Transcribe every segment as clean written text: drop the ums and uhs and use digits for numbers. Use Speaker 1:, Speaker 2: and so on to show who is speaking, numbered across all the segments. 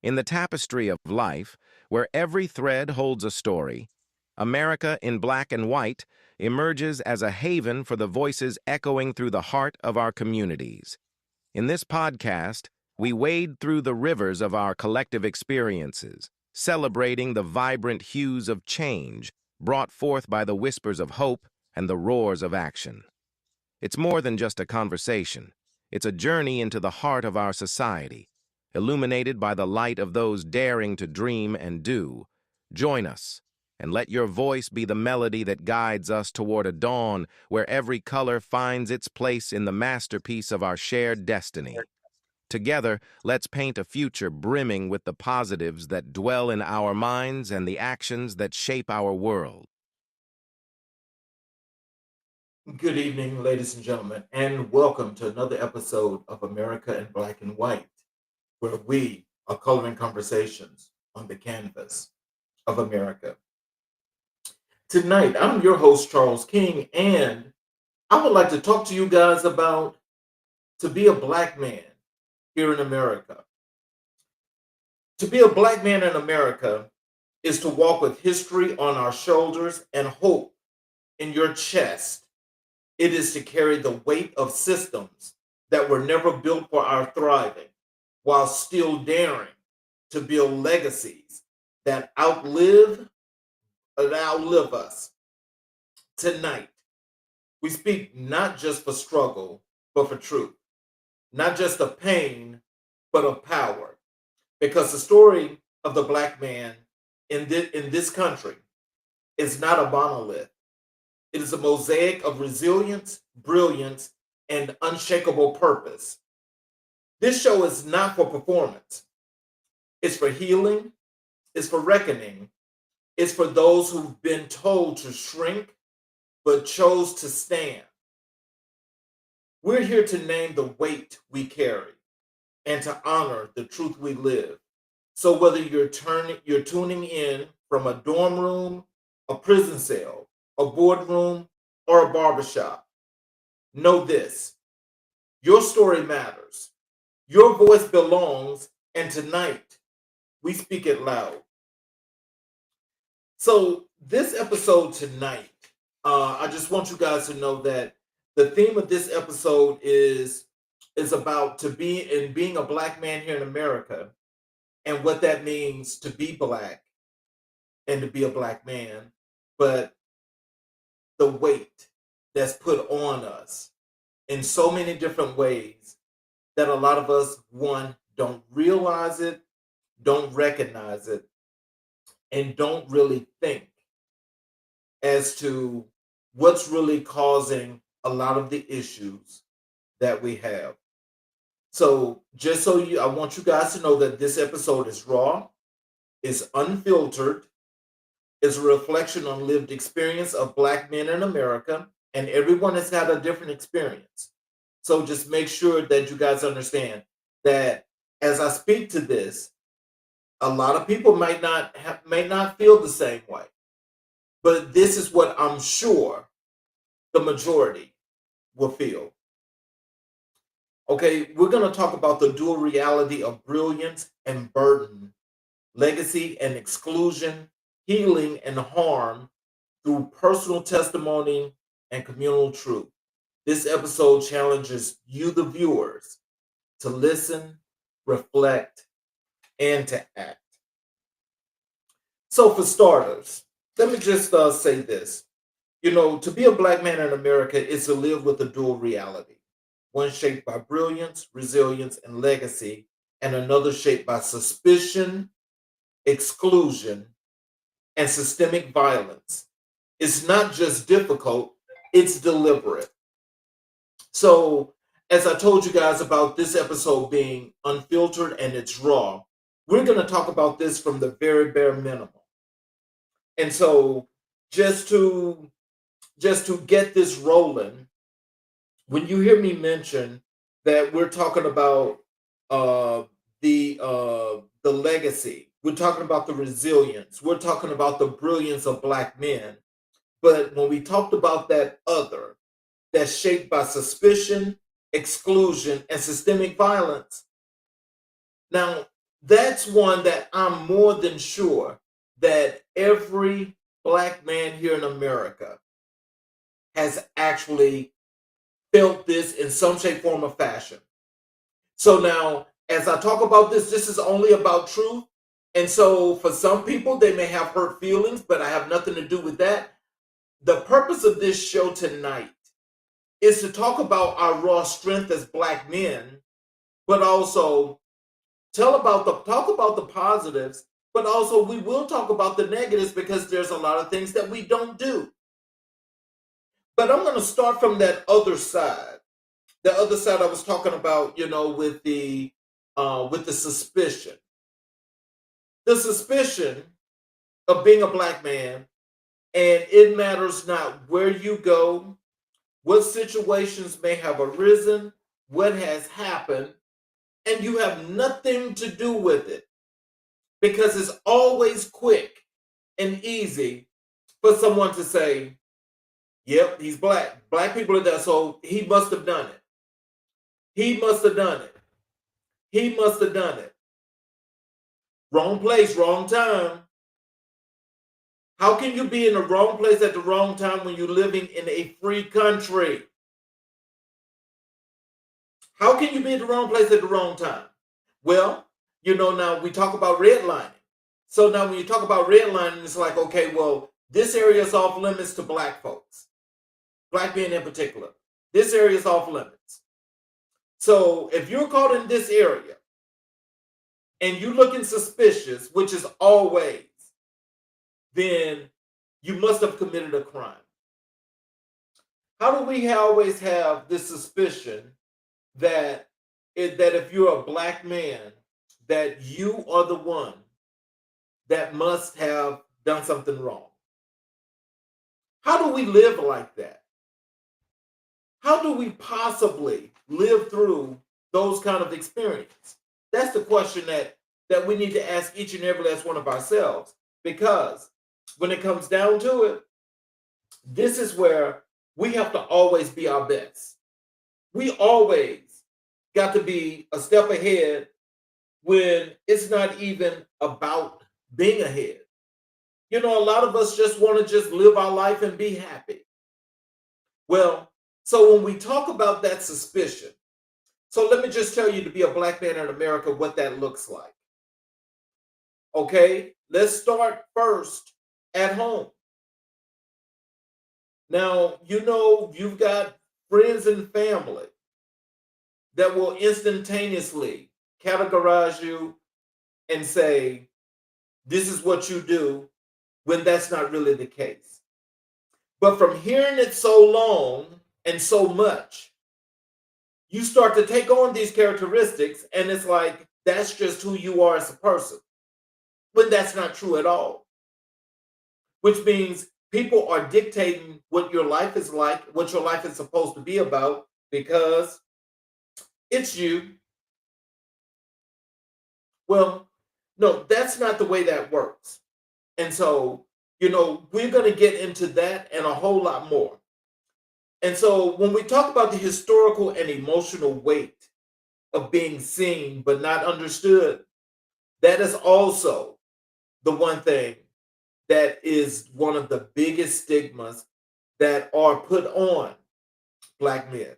Speaker 1: In the tapestry of life, where every thread holds a story, America in black and white emerges as a haven for the voices echoing through the heart of our communities. In this podcast, we wade through the rivers of our collective experiences, celebrating the vibrant hues of change brought forth by the whispers of hope and the roars of action. It's more than just a conversation. It's a journey into the heart of our society, illuminated by the light of those daring to dream and do. Join us, and let your voice be the melody that guides us toward a dawn where every color finds its place in the masterpiece of our shared destiny. Together, let's paint a future brimming with the positives that dwell in our minds and the actions that shape our world.
Speaker 2: Good evening, ladies and gentlemen, and welcome to another episode of America in Black and White, where we are coloring conversations on the canvas of America. Tonight, I'm your host, Charles King, and I would like to talk to you guys about to be a black man here in America. To be a black man in America is to walk with history on our shoulders and hope in your chest. It is to carry the weight of systems that were never built for our thriving, while still daring to build legacies that outlive us. Tonight, we speak not just for struggle, but for truth, not just of pain, but of power. Because the story of the black man in this country is not a monolith. It is a mosaic of resilience, brilliance, and unshakable purpose. This show is not for performance. It's for healing. It's for reckoning. It's for those who've been told to shrink, but chose to stand. We're here to name the weight we carry and to honor the truth we live. So whether you're tuning in from a dorm room, a prison cell, a boardroom, or a barbershop, know this: your story matters. Your voice belongs, and tonight we speak it loud. So this episode tonight, I just want you guys to know that the theme of this episode is about being a black man here in America, and what that means to be black and to be a black man, but the weight that's put on us in so many different ways that a lot of us, one, don't realize it, don't recognize it, and don't really think as to what's really causing a lot of the issues that we have. So I want you guys to know that this episode is raw, is unfiltered, is a reflection on lived experience of black men in America, and everyone has had a different experience. So just make sure that you guys understand that as I speak to this, a lot of people may not feel the same way, but this is what I'm sure the majority will feel. Okay, we're going to talk about the dual reality of brilliance and burden, legacy and exclusion, healing and harm through personal testimony and communal truth. This episode challenges you, the viewers, to listen, reflect, and to act. So, for starters, let me just say this. To be a black man in America is to live with a dual reality, one shaped by brilliance, resilience, and legacy, and another shaped by suspicion, exclusion, and systemic violence. It's not just difficult, it's deliberate. So, as I told you guys about this episode being unfiltered and it's raw, we're going to talk about this from the very bare minimum. And so, just to get this rolling, when you hear me mention that we're talking about the legacy, we're talking about the resilience, we're talking about the brilliance of black men. But when we talked about that other, that's shaped by suspicion, exclusion, and systemic violence, now that's one that I'm more than sure that every black man here in America has actually felt this in some shape, form, or fashion. So now, as I talk about this, this is only about truth. And so for some people, they may have hurt feelings, but I have nothing to do with that. The purpose of this show tonight is to talk about our raw strength as black men, but also talk about the positives, but also we will talk about the negatives because there's a lot of things that we don't do. But I'm going to start from that other side. The other side I was talking about, with the suspicion. The suspicion of being a black man, and it matters not where you go, what situations may have arisen, what has happened, and you have nothing to do with it because it's always quick and easy for someone to say, yep, he's black. Black people are there, so he must have done it. He must have done it. He must have done it. Wrong place, wrong time. How can you be in the wrong place at the wrong time when you're living in a free country? How can you be in the wrong place at the wrong time? Well, now we talk about redlining. So now when you talk about redlining, it's like, okay, well, this area is off limits to black folks, black men in particular. This area is off limits. So if you're caught in this area and you're looking suspicious, which is always, then you must have committed a crime. How do we always have this suspicion that if you're a black man, that you are the one that must have done something wrong? How do we live like that? How do we possibly live through those kind of experiences? That's the question that we need to ask each and every last one of ourselves, because when it comes down to it, this is where we have to always be our best. We always got to be a step ahead when it's not even about being ahead. A lot of us just want to just live our life and be happy. Well, so when we talk about that suspicion, so let me just tell you, to be a black man in America, what that looks like. Okay, let's start first at home. Now, you've got friends and family that will instantaneously categorize you and say, this is what you do, when that's not really the case. But from hearing it so long and so much, you start to take on these characteristics, and it's like, that's just who you are as a person, when that's not true at all. Which means people are dictating what your life is like, what your life is supposed to be about, because it's you. Well, no, that's not the way that works. And so, we're going to get into that and a whole lot more. And so when we talk about the historical and emotional weight of being seen but not understood, that is also the one thing that is one of the biggest stigmas that are put on black men.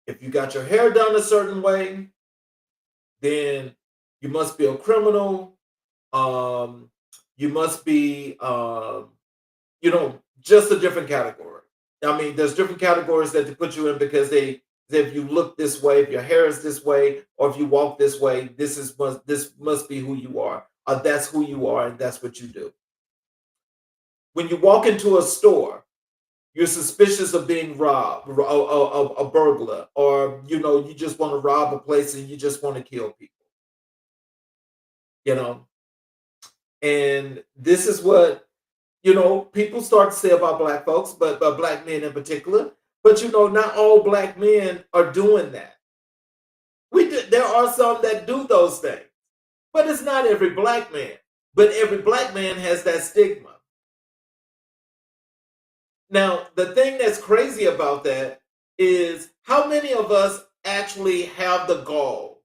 Speaker 2: If you got your hair done a certain way, then you must be a criminal. You must be, just a different category. I mean, there's different categories that they put you in because if you look this way, if your hair is this way, or if you walk this way, this must be who you are. That's who you are, and that's what you do. When you walk into a store, you're suspicious of being robbed, a burglar, or you just want to rob a place and you just want to kill people. And this is what people start to say about black folks, but black men in particular. But not all black men are doing that. There are some that do those things, but it's not every black man. But every black man has that stigma. Now, the thing that's crazy about that is how many of us actually have the gall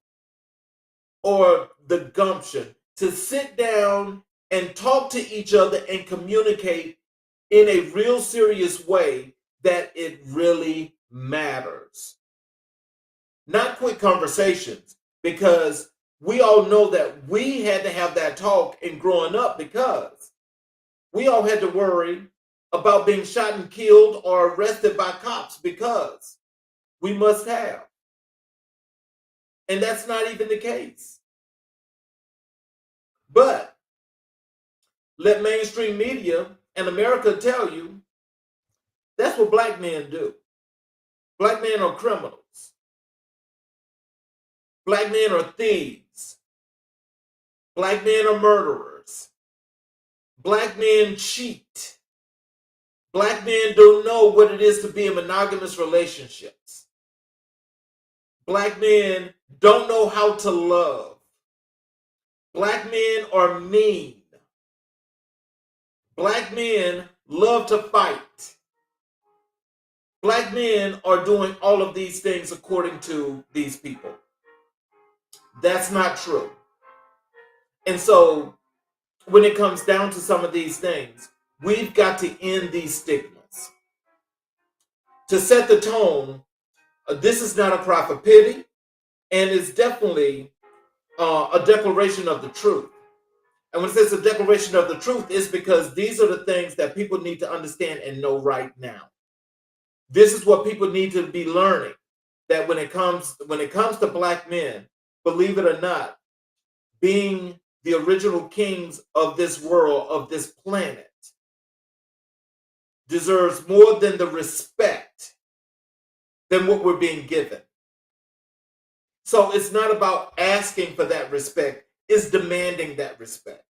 Speaker 2: or the gumption to sit down and talk to each other and communicate in a real serious way that it really matters. Not quick conversations, because we all know that we had to have that talk in growing up, because we all had to worry about being shot and killed or arrested by cops, because we must have. And that's not even the case. But let mainstream media and America tell you that's what black men do. Black men are criminals. Black men are thieves. Black men are murderers. Black men cheat. Black men don't know what it is to be in monogamous relationships. Black men don't know how to love. Black men are mean. Black men love to fight. Black men are doing all of these things according to these people. That's not true. And so when it comes down to some of these things, we've got to end these stigmas. To set the tone, this is not a cry for pity, and it's definitely a declaration of the truth. And when it says a declaration of the truth, it's because these are the things that people need to understand and know right now. This is what people need to be learning, that when it comes to black men, believe it or not, being the original kings of this world, of this planet, deserves more than the respect than what we're being given. So it's not about asking for that respect, it's demanding that respect.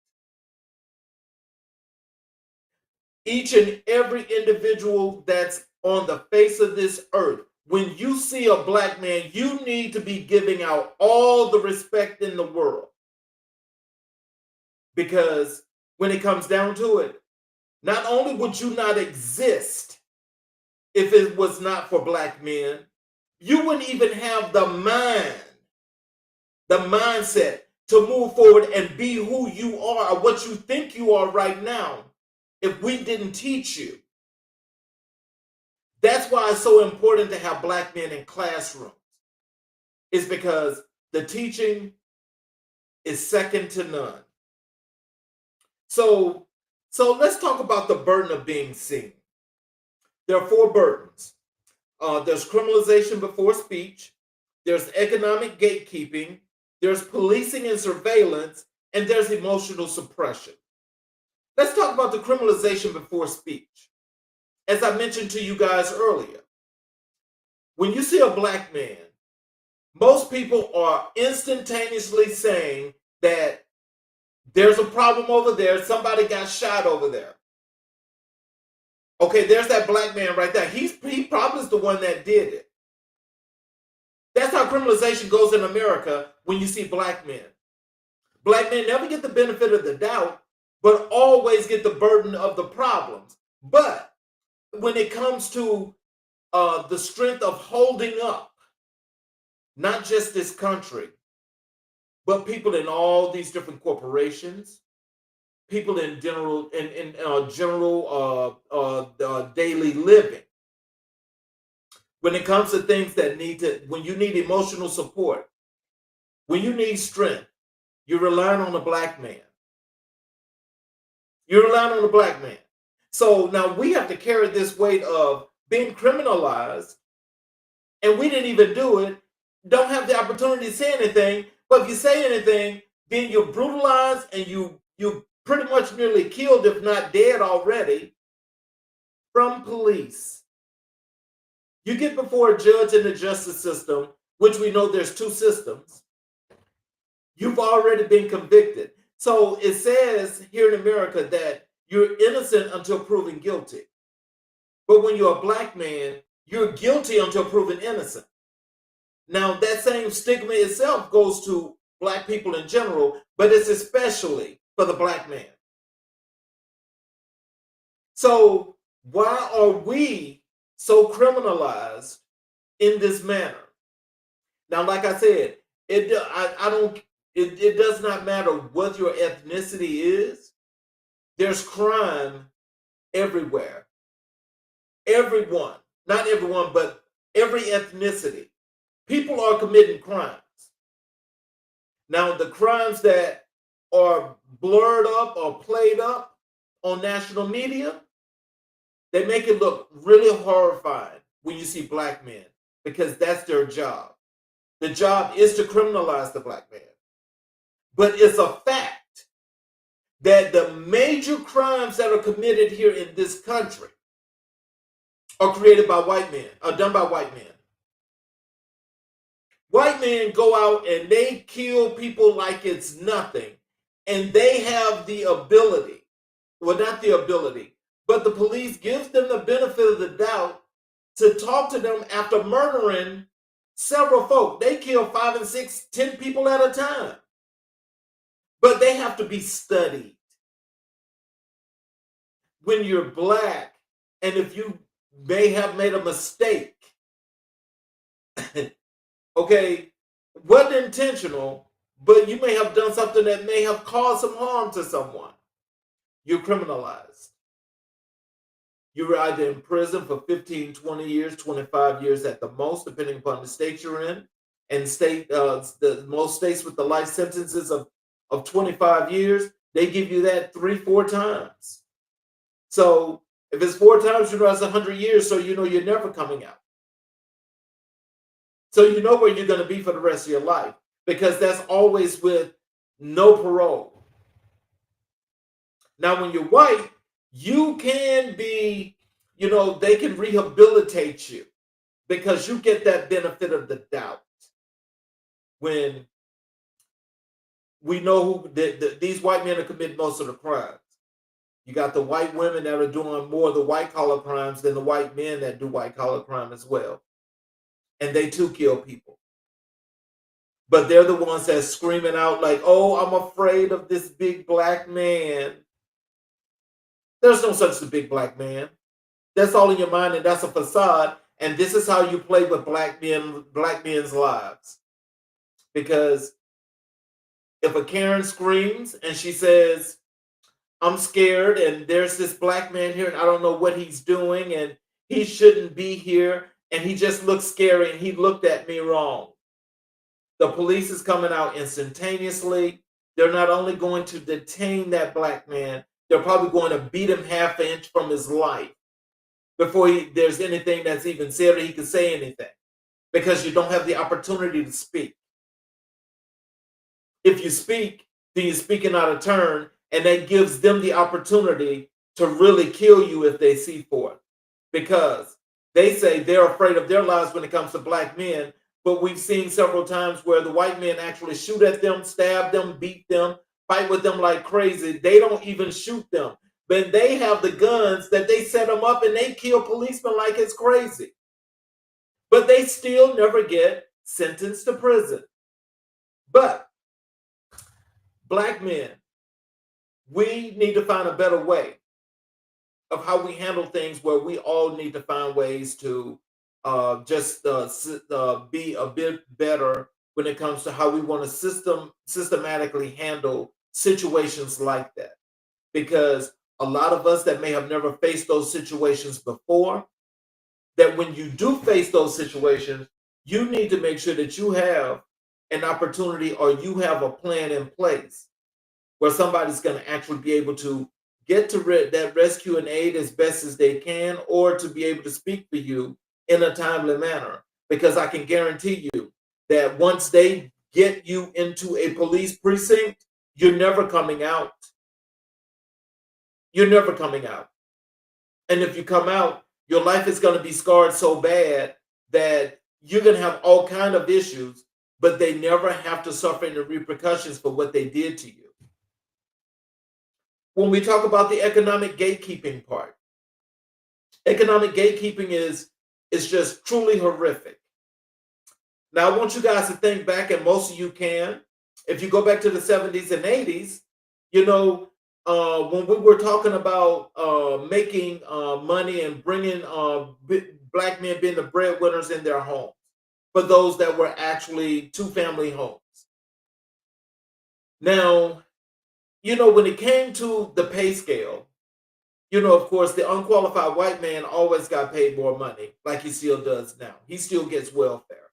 Speaker 2: Each and every individual that's on the face of this earth, when you see a black man, you need to be giving out all the respect in the world. Because when it comes down to it, not only would you not exist if it was not for black men, you wouldn't even have the mindset to move forward and be who you are or what you think you are right now if we didn't teach you. That's why it's so important to have black men in classrooms. It's because the teaching is second to none. So let's talk about the burden of being seen. There are 4 burdens. There's criminalization before speech. There's economic gatekeeping. There's policing and surveillance. And there's emotional suppression. Let's talk about the criminalization before speech. As I mentioned to you guys earlier, when you see a black man, most people are instantaneously saying that there's a problem over there, somebody got shot over there. Okay, there's that black man right there. He probably is the one that did it. That's how criminalization goes in America when you see black men. Black men never get the benefit of the doubt, but always get the burden of the problems. But when it comes to the strength of holding up, not just this country, but people in all these different corporations, people in general daily living. When it comes to things that when you need emotional support, when you need strength, you're relying on a black man. You're relying on a black man. So now we have to carry this weight of being criminalized, and we didn't even do it, don't have the opportunity to say anything, but if you say anything, then you're brutalized and you pretty much nearly killed, if not dead already, from police. You get before a judge in the justice system, which we know there's 2 systems, you've already been convicted. So it says here in America that you're innocent until proven guilty. But when you're a black man, you're guilty until proven innocent. Now, that same stigma itself goes to black people in general, but it's especially for the black man. So why are we so criminalized in this manner? Now, like I said, I don't It does not matter what your ethnicity is. There's crime everywhere. Everyone, not everyone, but every ethnicity. People are committing crimes. Now, the crimes that are blurred up or played up on national media, they make it look really horrifying when you see black men because that's their job. The job is to criminalize the black man. But it's a fact that the major crimes that are committed here in this country are created by white men, are done by white men. White men go out and they kill people like it's nothing. And they have the ability, well, not the ability, but the police gives them the benefit of the doubt to talk to them after murdering several folk. They kill 5 and 6, 10 people at a time. But they have to be studied. When you're black, and if you may have made a mistake, okay, wasn't intentional, but you may have done something that may have caused some harm to someone. You're criminalized. You're either in prison for 15, 20 years, 25 years at the most, depending upon the state you're in. And the most states with the life sentences of 25 years, they give you that 3, 4 times. So if it's 4 times, you know that's 100 years, so you know you're never coming out. So you know where you're going to be for the rest of your life, because that's always with no parole. Now, when you're white, you can be, they can rehabilitate you because you get that benefit of the doubt. When we know who these white men are committing most of the crimes. You got the white women that are doing more of the white collar crimes than the white men that do white collar crime as well. And they too kill people. But they're the ones that's screaming out like, oh, I'm afraid of this big black man. There's no such a big black man. That's all in your mind, and that's a facade. And this is how you play with black men's lives. Because if a Karen screams and she says, I'm scared and there's this black man here and I don't know what he's doing and he shouldn't be here and he just looks scary and he looked at me wrong. The police is coming out instantaneously. They're not only going to detain that black man, they're probably going to beat him half an inch from his life before there's anything that's even said or he can say anything, because you don't have the opportunity to speak. If you speak, then you're speaking out of turn, and that gives them the opportunity to really kill you if they see for it, because they say they're afraid of their lives when it comes to black men. But we've seen several times where the white men actually shoot at them, stab them, beat them, fight with them like crazy. They don't even shoot them, but they have the guns that they set them up and they kill policemen like it's crazy. But they still never get sentenced to prison. But black men, we need to find a better way of how we handle things, where we all need to find ways to be a bit better when it comes to how we want to systematically handle situations like that. Because a lot of us that may have never faced those situations before, that when you do face those situations, you need to make sure that you have an opportunity or you have a plan in place where somebody's going to actually be able to get to that rescue and aid as best as they can, or to be able to speak for you in a timely manner. Because I can guarantee you that once they get you into a police precinct, you're never coming out. You're never coming out. And if you come out, your life is going to be scarred so bad that you're going to have all kinds of issues, but they never have to suffer any repercussions for what they did to you. When we talk about the economic gatekeeping part, economic gatekeeping is just truly horrific. Now, I want you guys to think back, and most of you can. If you go back to the 70s and 80s, when we were talking about making money and bringing black men being the breadwinners in their homes, for those that were actually 2-family homes. Now, when it came to the pay scale, of course, the unqualified white man always got paid more money, like he still does now. He still gets welfare.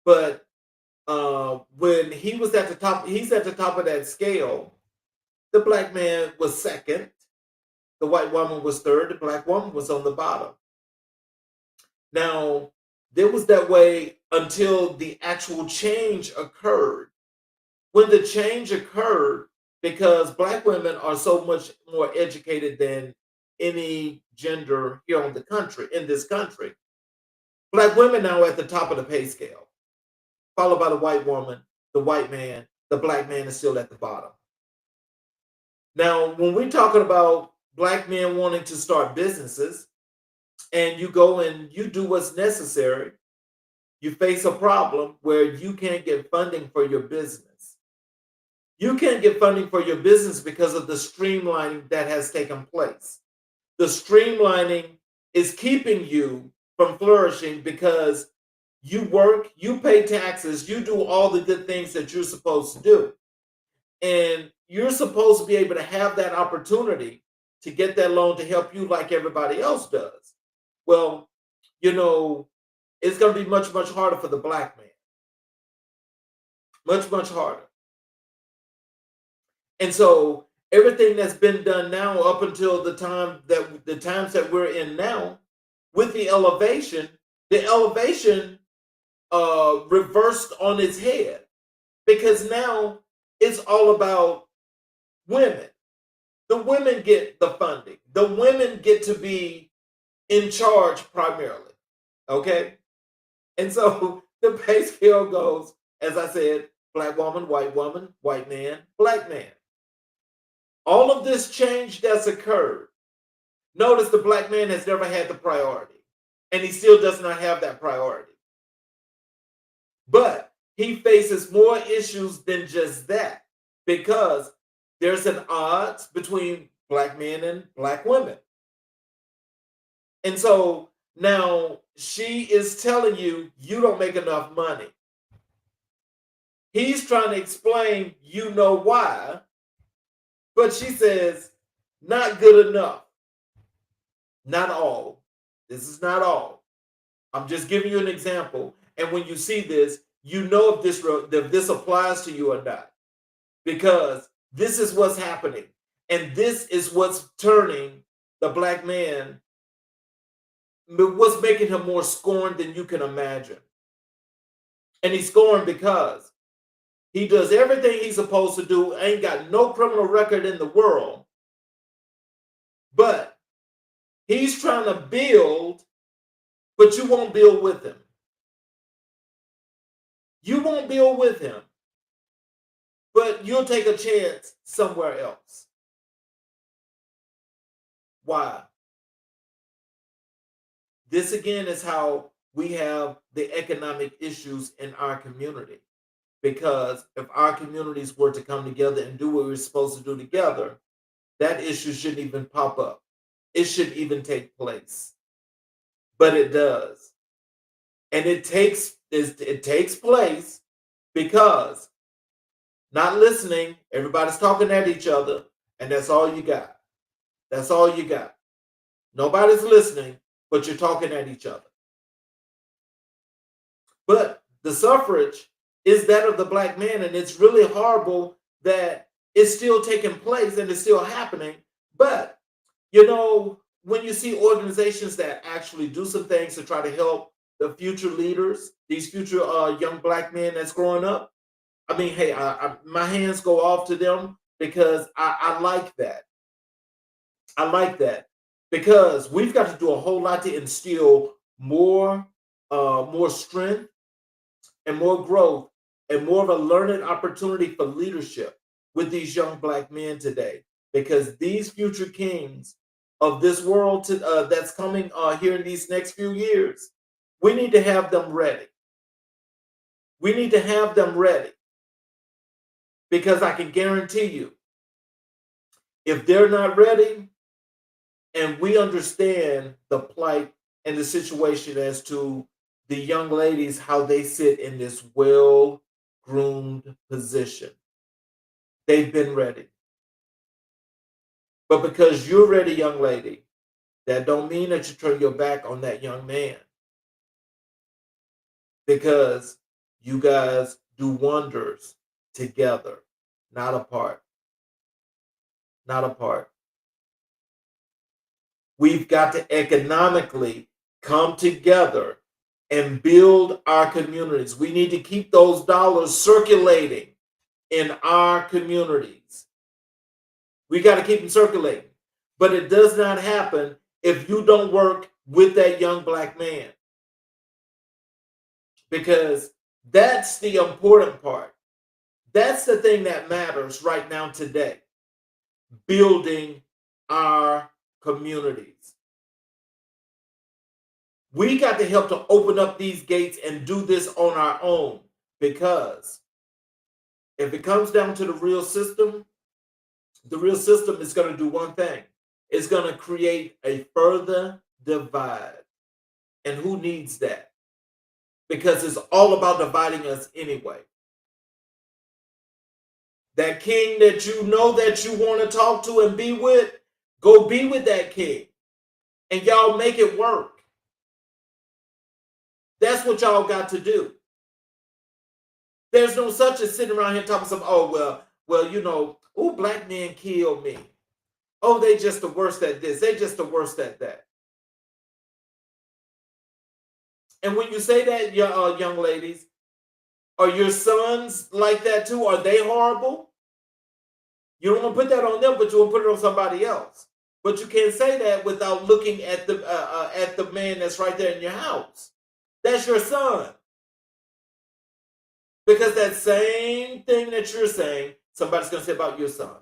Speaker 2: But when he was at the top, he's at the top of that scale. The black man was second. The white woman was third. The black woman was on the bottom. Now, there was that way until the actual change occurred. When the change occurred, because black women are so much more educated than any gender here in this country, black women now at the top of the pay scale, followed by the white woman, the white man, the black man is still at the bottom. Now, when we're talking about black men wanting to start businesses, and you go and you do what's necessary, you face a problem where you can't get funding for your business. You can't get funding for your business because of the streamlining that has taken place. The streamlining is keeping you from flourishing because you work, you pay taxes, you do all the good things that you're supposed to do. And you're supposed to be able to have that opportunity to get that loan to help you like everybody else does. Well, it's going to be much, much harder for the black man. Much, much harder. And so everything that's been done now up until the times that we're in now, with the elevation reversed on its head, because now it's all about women. The women get the funding. The women get to be in charge primarily. Okay? And so the pay scale goes, as I said, black woman, white man, black man. All of this change that's occurred, notice the black man has never had the priority, and he still does not have that priority. But he faces more issues than just that, because there's an odds between black men and black women. And so now she is telling you, you don't make enough money. He's trying to explain, why, but she says, not good enough. Not all. This is not all. I'm just giving you an example. And when you see this, if this applies to you or not. Because this is what's happening. And this is what's turning the black man, what's making him more scorned than you can imagine. And he's scorned because he does everything he's supposed to do, ain't got no criminal record in the world. But he's trying to build, but you won't build with him. You won't build with him, but you'll take a chance somewhere else. Why? This again is how we have the economic issues in our community. Because if our communities were to come together and do what we're supposed to do together, that issue shouldn't even pop up. It shouldn't even take place. But it does. And it takes place because not listening, everybody's talking at each other, and that's all you got. That's all you got. Nobody's listening, but you're talking at each other. But the suffrage is that of the black man, and it's really horrible that it's still taking place and it's still happening. But when you see organizations that actually do some things to try to help the future leaders, these future young black men that's growing up, I mean, hey, my hands go off to them, because I like that. I like that, because we've got to do a whole lot to instill more strength and more growth and more of a learning opportunity for leadership with these young black men today, because these future kings of this world that's coming here in these next few years, we need to have them ready. We need to have them ready, because I can guarantee you, if they're not ready, and we understand the plight and the situation as to the young ladies, how they sit in this well-groomed position. They've been ready. But because you're ready, young lady, that don't mean that you turn your back on that young man. Because you guys do wonders together, not apart. Not apart. We've got to economically come together and build our communities. We need to keep those dollars circulating in our communities. We got to keep them circulating. But it does not happen if you don't work with that young black man. Because that's the important part. That's the thing that matters right now today. Building our communities. We got to help to open up these gates and do this on our own, because if it comes down to the real system is going to do one thing. It's going to create a further divide. And who needs that? Because it's all about dividing us anyway. That king that you know that you want to talk to and be with, go be with that king. And y'all make it work. That's what y'all got to do. There's no such as sitting around here talking some, oh, well, black men kill me. Oh, they just the worst at this. They just the worst at that. And when you say that, young ladies, are your sons like that too? Are they horrible? You don't want to put that on them, but you want to put it on somebody else. But you can't say that without looking at the man that's right there in your house. That's your son. Because that same thing that you're saying, somebody's going to say about your son.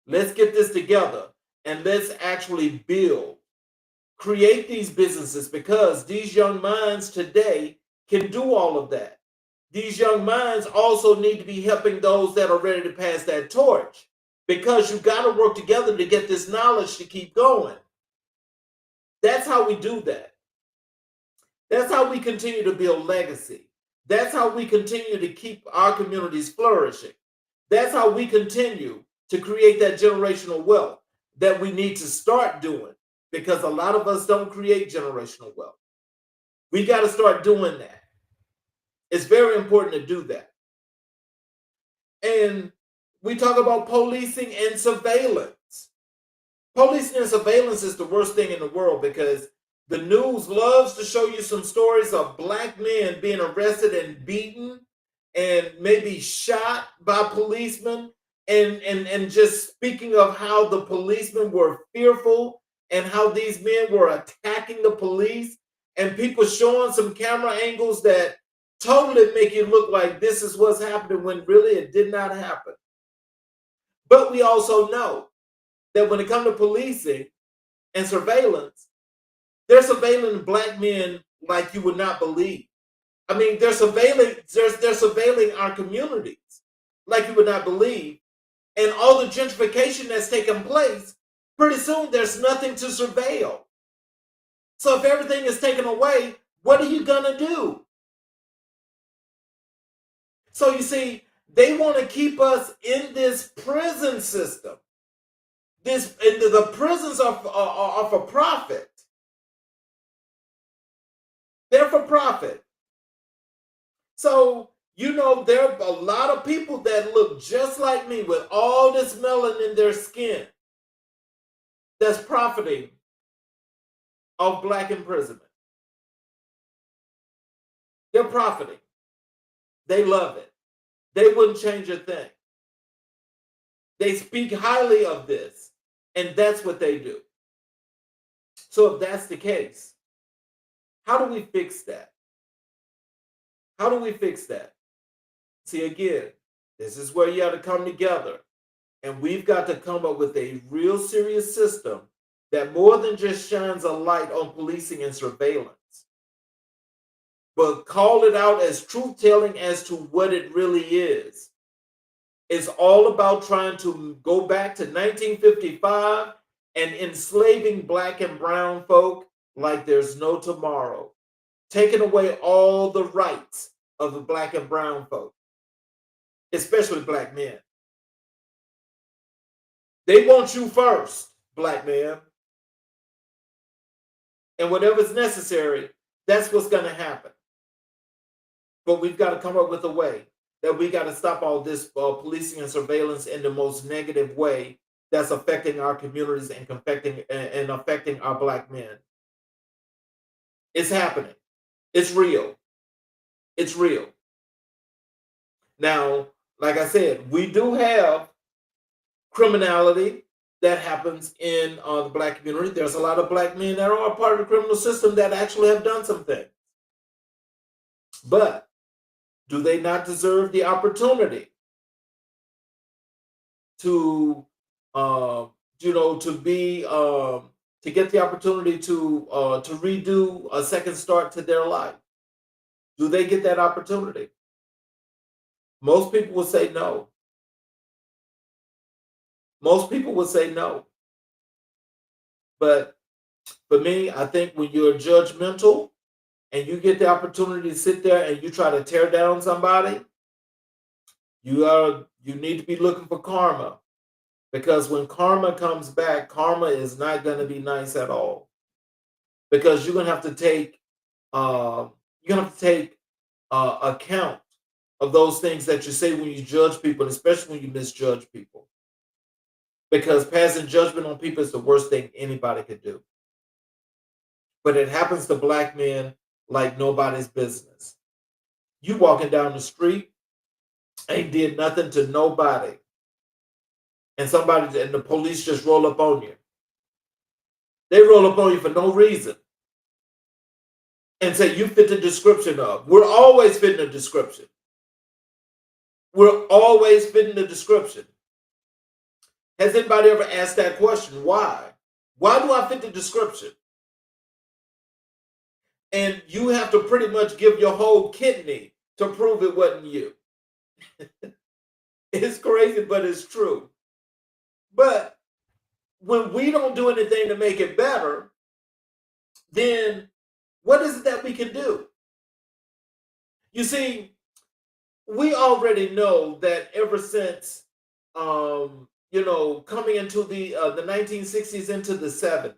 Speaker 2: Let's get this together and let's actually build, create these businesses, because these young minds today can do all of that. These young minds also need to be helping those that are ready to pass that torch, because you got to work together to get this knowledge to keep going. That's how we do that. That's how we continue to build legacy. That's how we continue to keep our communities flourishing. That's how we continue to create that generational wealth that we need to start doing, because a lot of us don't create generational wealth. We got to start doing that. It's very important to do that. And we talk about policing and surveillance. Policing and surveillance is the worst thing in the world, because the news loves to show you some stories of black men being arrested and beaten and maybe shot by policemen, and just speaking of how the policemen were fearful and how these men were attacking the police, and people showing some camera angles that totally make it look like this is what's happening when really it did not happen. But we also know that when it comes to policing and surveillance, they're surveilling black men like you would not believe. I mean, they're surveilling our communities like you would not believe. And all the gentrification that's taken place, pretty soon there's nothing to surveil. So if everything is taken away, what are you gonna do? So you see, they want to keep us in this prison system. The prisons are for profit. They're for profit. So, there are a lot of people that look just like me with all this melanin in their skin that's profiting off black imprisonment. They're profiting. They love it. They wouldn't change a thing. They speak highly of this, and that's what they do. So if that's the case, how do we fix that? How do we fix that? See, again, this is where you have to come together, and we've got to come up with a real serious system that more than just shines a light on policing and surveillance, but call it out as truth-telling as to what it really is. It's all about trying to go back to 1955 and enslaving black and brown folk like there's no tomorrow, taking away all the rights of the black and brown folk. especially black men. They want you first, black man. And whatever's necessary, that's what's going to happen. But we've got to come up with a way that we got to stop all this policing and surveillance in the most negative way that's affecting our communities and affecting our black men. It's happening. It's real. It's real. Now, like I said, we do have criminality that happens in the black community. There's a lot of black men that are a part of the criminal system that actually have done some things. But do they not deserve the opportunity to, to get the opportunity to redo a second start to their life? Do they get that opportunity? Most people will say no. Most people would say no. But for me, I think when you're judgmental and you get the opportunity to sit there and you try to tear down somebody, you need to be looking for karma. Because when karma comes back, karma is not going to be nice at all. Because you're going to have to take account of those things that you say when you judge people, especially when you misjudge people. Because passing judgment on people is the worst thing anybody could do. But it happens to black men like nobody's business. You walking down the street, ain't did nothing to nobody, and the police just roll up on you. They roll up on you for no reason and say you fit the description of. We're always fitting the description. We're always fitting the description. Has anybody ever asked that question? Why? Why do I fit the description? And you have to pretty much give your whole kidney to prove it wasn't you. It's crazy, but it's true. But when we don't do anything to make it better, then what is it that we can do? You see, we already know that ever since coming into the 1960s into the 70s,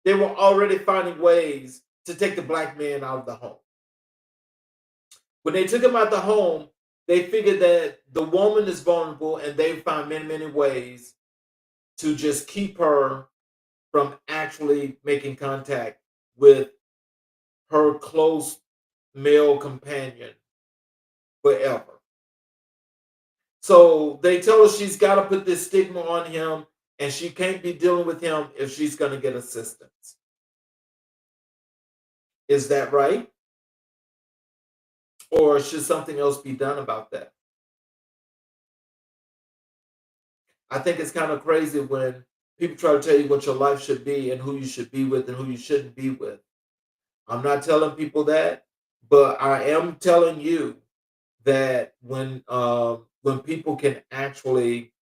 Speaker 2: they were already finding ways to take the black man out of the home. When they took him out the home, they figured that the woman is vulnerable, and they found many, many ways to just keep her from actually making contact with her close male companion forever. So they tell her she's got to put this stigma on him, and she can't be dealing with him if she's going to get assistance. Is that right? Or should something else be done about that? I think it's kind of crazy when people try to tell you what your life should be and who you should be with and who you shouldn't be with. I'm not telling people that, but I am telling you that when people can actually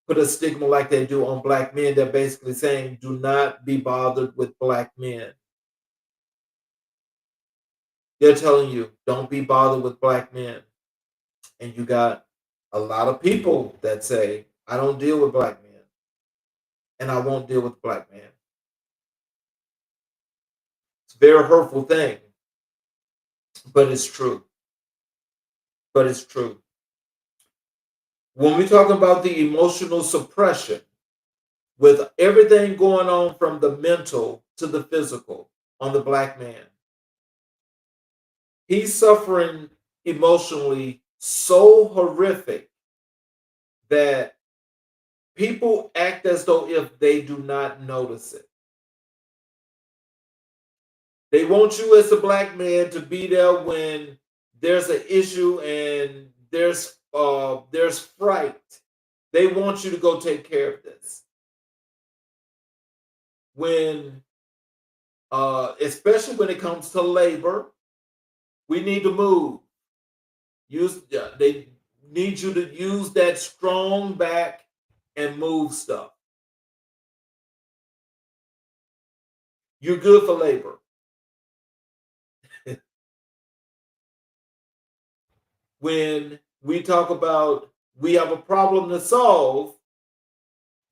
Speaker 2: put a stigma like they do on black men, they're basically saying, do not be bothered with black men. They're telling you, don't be bothered with black men. And you got a lot of people that say, I don't deal with black men, and I won't deal with black men. It's a very hurtful thing, but it's true. But it's true. When we talk about the emotional suppression, with everything going on from the mental to the physical on the black man, he's suffering emotionally so horrific that people act as though if they do not notice it. They want you as a black man to be there when there's an issue and there's fright. They want you to go take care of this. When especially when it comes to labor, we need to move. They need you to use that strong back and move stuff. You're good for labor. When we talk about we have a problem to solve,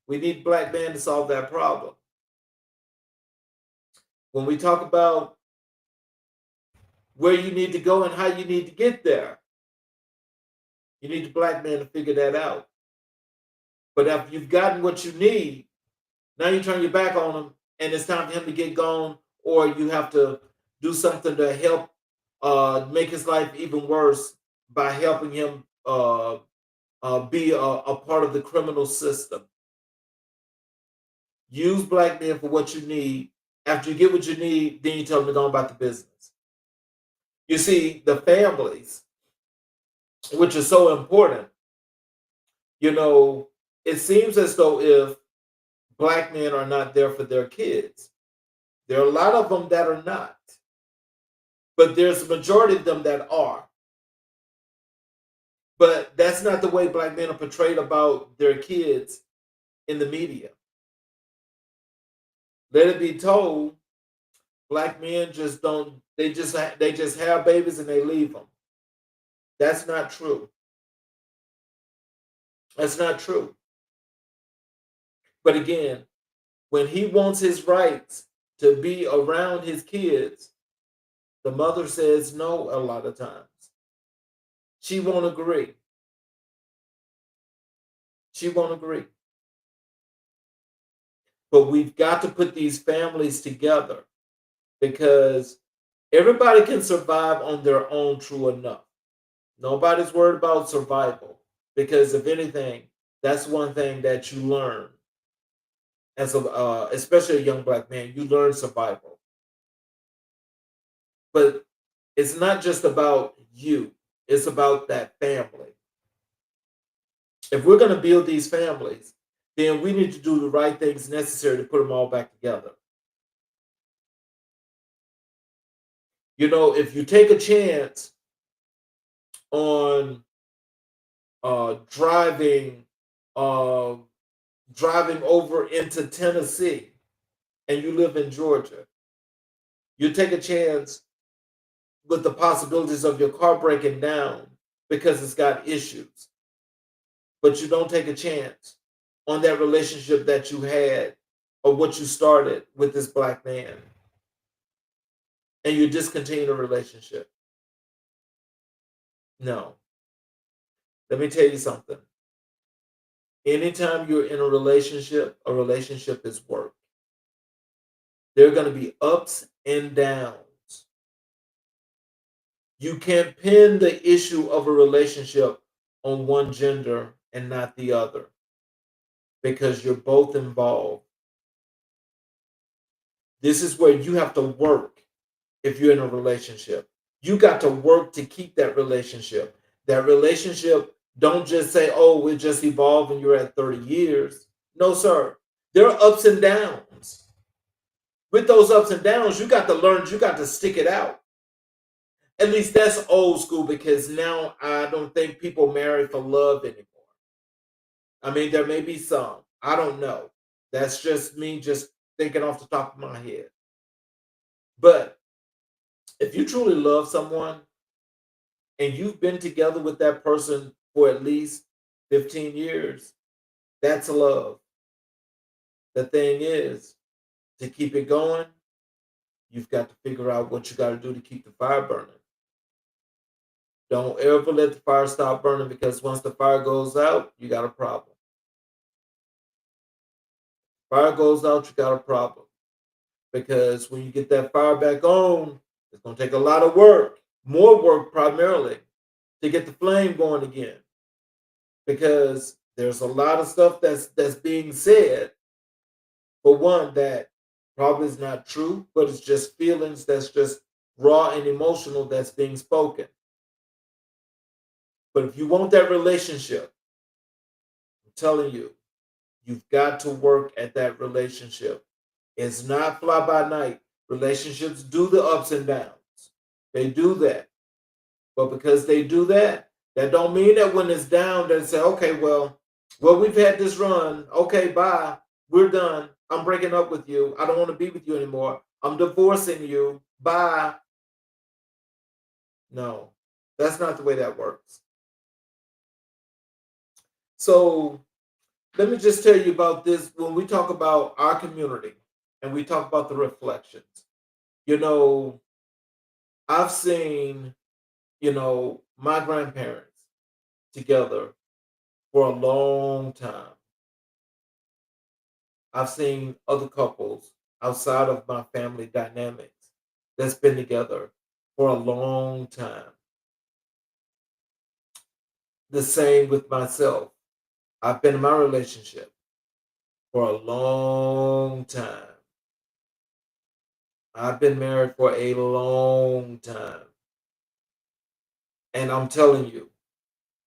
Speaker 2: we need black men to solve that problem. When we talk about where you need to go and how you need to get there, you need the black man to figure that out. But if you've gotten what you need, now you turn your back on him and it's time for him to get gone, or you have to do something to help make his life even worse by helping him be a part of the criminal system. Use black men for what you need. After you get what you need, then you tell them to go about the business. You see, the families, which is so important, you know, it seems as though if black men are not there for their kids, there are a lot of them that are not, but there's a majority of them that are. But that's not the way black men are portrayed about their kids in the media. Let it be told, black men just don't. They just have babies and they leave them. That's not true. That's not true. But again, when he wants his rights to be around his kids, the mother says no a lot of times. She won't agree. She won't agree. But we've got to put these families together because everybody can survive on their own, true enough. Nobody's worried about survival because, if anything, that's one thing that you learn as a, especially a young black man. You learn survival, but it's not just about you. It's about that family. If we're going to build these families, then we need to do the right things necessary to put them all back together. You know, if you take a chance on driving uh, driving over into Tennessee and you live in Georgia, you take a chance with the possibilities of your car breaking down because it's got issues, but you don't take a chance on that relationship that you had or what you started with this black man, and you discontinue the relationship. No. Let me tell you something. Anytime you're in a relationship is work. There are going to be ups and downs. You can't pin the issue of a relationship on one gender and not the other because you're both involved. This is where you have to work if you're in a relationship. You got to work to keep that relationship. That relationship, don't just say, oh, we're just evolving, you're at 30 years. No, sir. There are ups and downs. With those ups and downs, you got to learn, you got to stick it out. At least that's old school because now I don't think people marry for love anymore. I mean, there may be some. I don't know. That's just me just thinking off the top of my head. But if you truly love someone and you've been together with that person for at least 15 years, that's love. The thing is, to keep it going, you've got to figure out what you got to do to keep the fire burning. Don't ever let the fire stop burning because once the fire goes out, you got a problem. Fire goes out, you got a problem. Because when you get that fire back on, it's going to take a lot of work, more work primarily, to get the flame going again. Because there's a lot of stuff that's being said, for one, that probably is not true, but it's just feelings that's just raw and emotional that's being spoken. But if you want that relationship, I'm telling you, you've got to work at that relationship. It's not fly by night. Relationships do the ups and downs. They do that. But because they do that, that don't mean that when it's down, they say, okay, well, we've had this run. Okay, bye. We're done. I'm breaking up with you. I don't want to be with you anymore. I'm divorcing you. Bye. No, that's not the way that works. So let me just tell you about this. When we talk about our community and we talk about the reflections, you know, I've seen, my grandparents together for a long time. I've seen other couples outside of my family dynamics that's been together for a long time. The same with myself. I've been in my relationship for a long time. I've been married for a long time. And I'm telling you,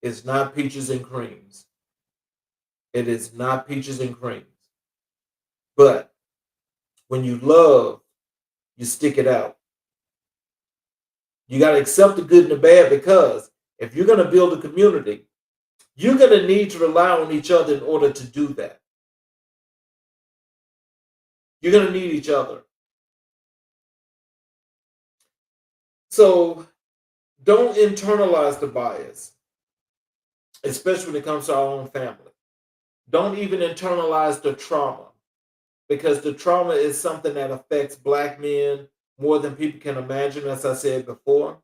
Speaker 2: it's not peaches and creams. It is not peaches and creams. But when you love, you stick it out. You got to accept the good and the bad, because if you're going to build a community, you're going to need to rely on each other in order to do that. You're going to need each other. So don't internalize the bias, especially when it comes to our own family. Don't even internalize the trauma, because the trauma is something that affects Black men more than people can imagine, as I said before.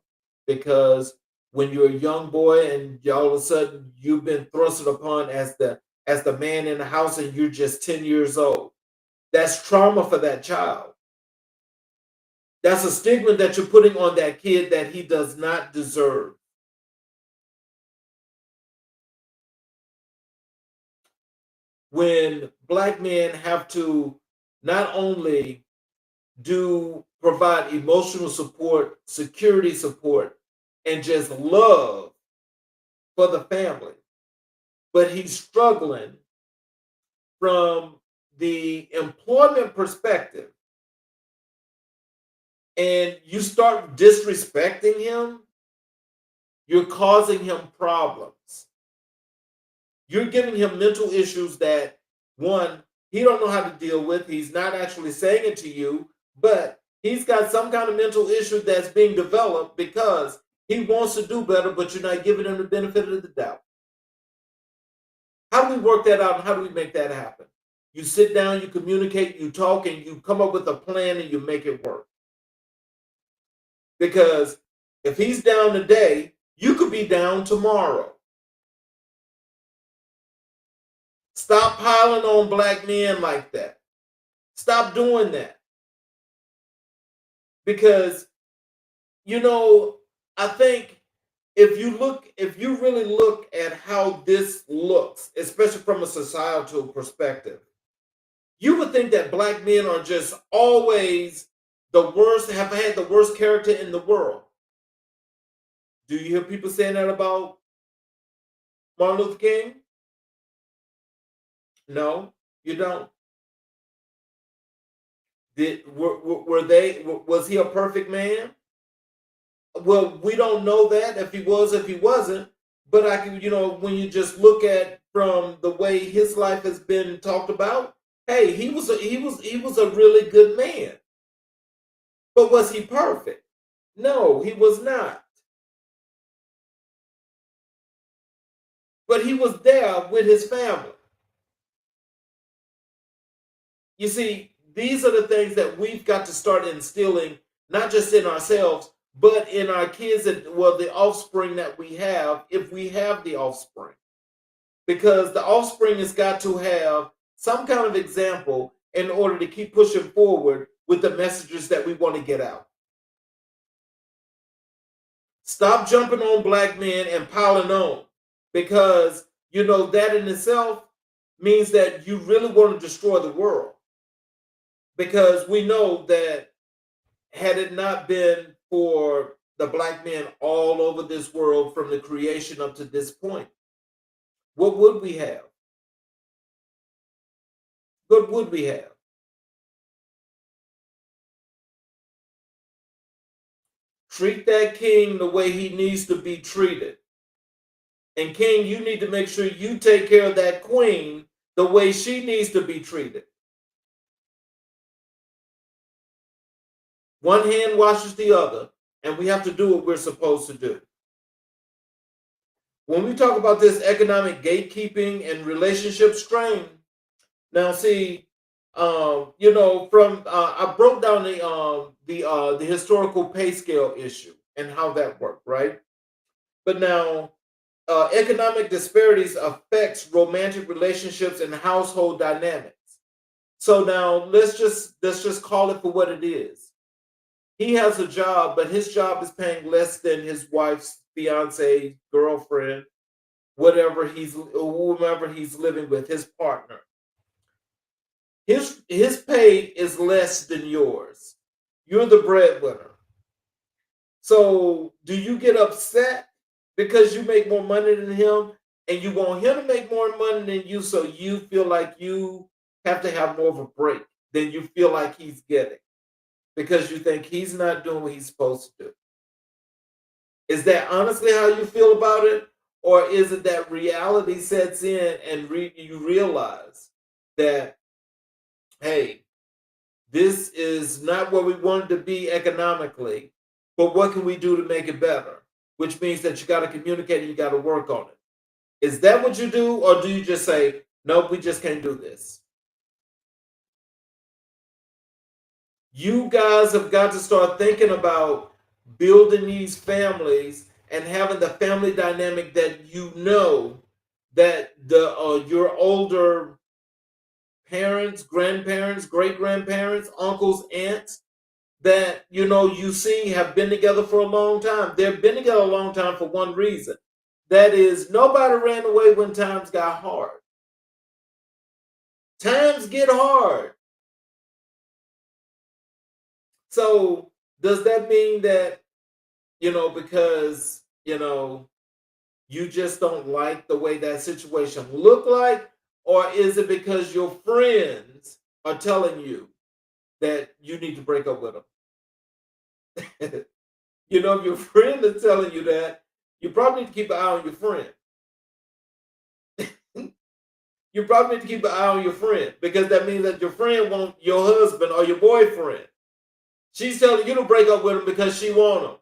Speaker 2: Because when you're a young boy and all of a sudden you've been thrusted upon as the man in the house and you're just 10 years old, that's trauma for that child. That's a stigma that you're putting on that kid that he does not deserve. When Black men have to not only do provide emotional support, security support, and just love for the family, but he's struggling from the employment perspective, and you start disrespecting him, you're causing him problems. You're giving him mental issues that, one, he don't know how to deal with. He's not actually saying it to you, but he's got some kind of mental issue that's being developed because he wants to do better, but you're not giving him the benefit of the doubt. How do we work that out, and how do we make that happen? You sit down, you communicate, you talk, and you come up with a plan and you make it work. Because if he's down today, you could be down tomorrow. Stop piling on Black men like that. Stop doing that. Because, I think if you really look at how this looks, especially from a societal perspective, you would think that Black men are just always the worst, have had the worst character in the world. Do you hear people saying that about Martin Luther King? No, you don't. Was he a perfect man? Well, we don't know that, if he was, if he wasn't. But I can, when you just look at from the way his life has been talked about, hey, he was a really good man. But was he perfect? No, he was not. But he was there with his family. You see, these are the things that we've got to start instilling, not just in ourselves, but in our kids and, well, the offspring that we have, if we have the offspring. Because the offspring has got to have some kind of example in order to keep pushing forward with the messages that we want to get out. Stop jumping on Black men and piling on, because that in itself means that you really want to destroy the world. Because we know that had it not been for the Black men all over this world from the creation up to this point, what would we have? What would we have? Treat that king the way he needs to be treated. And king, you need to make sure you take care of that queen the way she needs to be treated. One hand washes the other, and we have to do what we're supposed to do. when we talk about this economic gatekeeping and relationship strain, now see, from I broke down the historical pay scale issue and how that worked, right? But now, economic disparities affects romantic relationships and household dynamics. So now let's just call it for what it is. He has a job, but his job is paying less than his wife's fiance, girlfriend, whomever he's living with, his partner. His pay is less than yours. You're the breadwinner. So do you get upset because you make more money than him and you want him to make more money than you, so you feel like you have to have more of a break than you feel like he's getting because you think he's not doing what he's supposed to do? Is that honestly how you feel about it? Or is it that reality sets in and you realize that, hey, this is not where we wanted to be economically, but what can we do to make it better? Which means that you got to communicate and you got to work on it. Is that what you do? Or do you just say, nope, we just can't do this? You guys have got to start thinking about building these families and having the family dynamic that you know that your older parents, grandparents, great grandparents, uncles, aunts that you see have been together for a long time. They've been together a long time for one reason. That is, nobody ran away when times got hard. Times get hard. So does that mean that, because, you just don't like the way that situation look like? Or is it because your friends are telling you that you need to break up with them? If your friend is telling you that, you probably need to keep an eye on your friend. You probably need to keep an eye on your friend, because that means that your friend wants your husband or your boyfriend. She's telling you to break up with him because she wants him.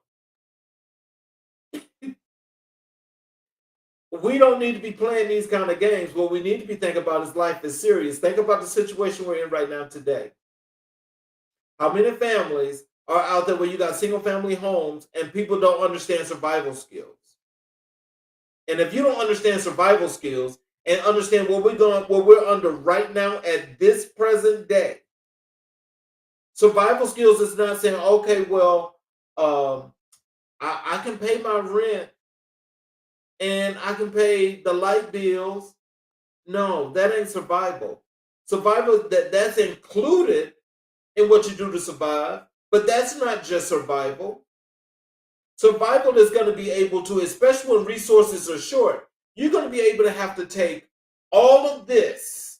Speaker 2: We don't need to be playing these kind of games. What we need to be thinking about is life is serious. Think about the situation we're in right now today. How many families are out there where you got single family homes and people don't understand survival skills? And if you don't understand survival skills and understand what we're under right now at this present day, survival skills is not saying, okay, well, I can pay my rent and I can pay the light bills. No, that ain't survival. Survival, that's included in what you do to survive, but that's not just survival. Survival is going to be able to, especially when resources are short, you're going to be able to have to take all of this,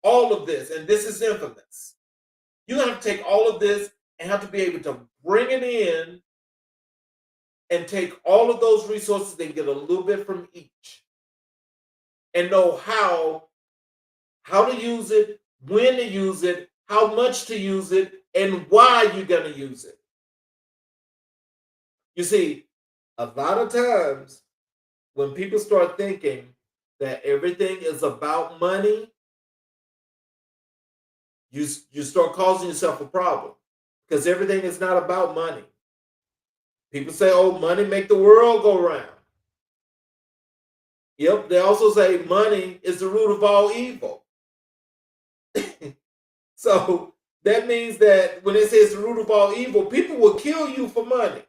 Speaker 2: and this is infamous. You have to take all of this and have to be able to bring it in and take all of those resources and get a little bit from each and know how to use it, when to use it, how much to use it, and why you're going to use it. You see, a lot of times when people start thinking that everything is about money, you start causing yourself a problem, because everything is not about money. People say, oh, money make the world go round. Yep, they also say money is the root of all evil. So that means that when it says the root of all evil, people will kill you for money.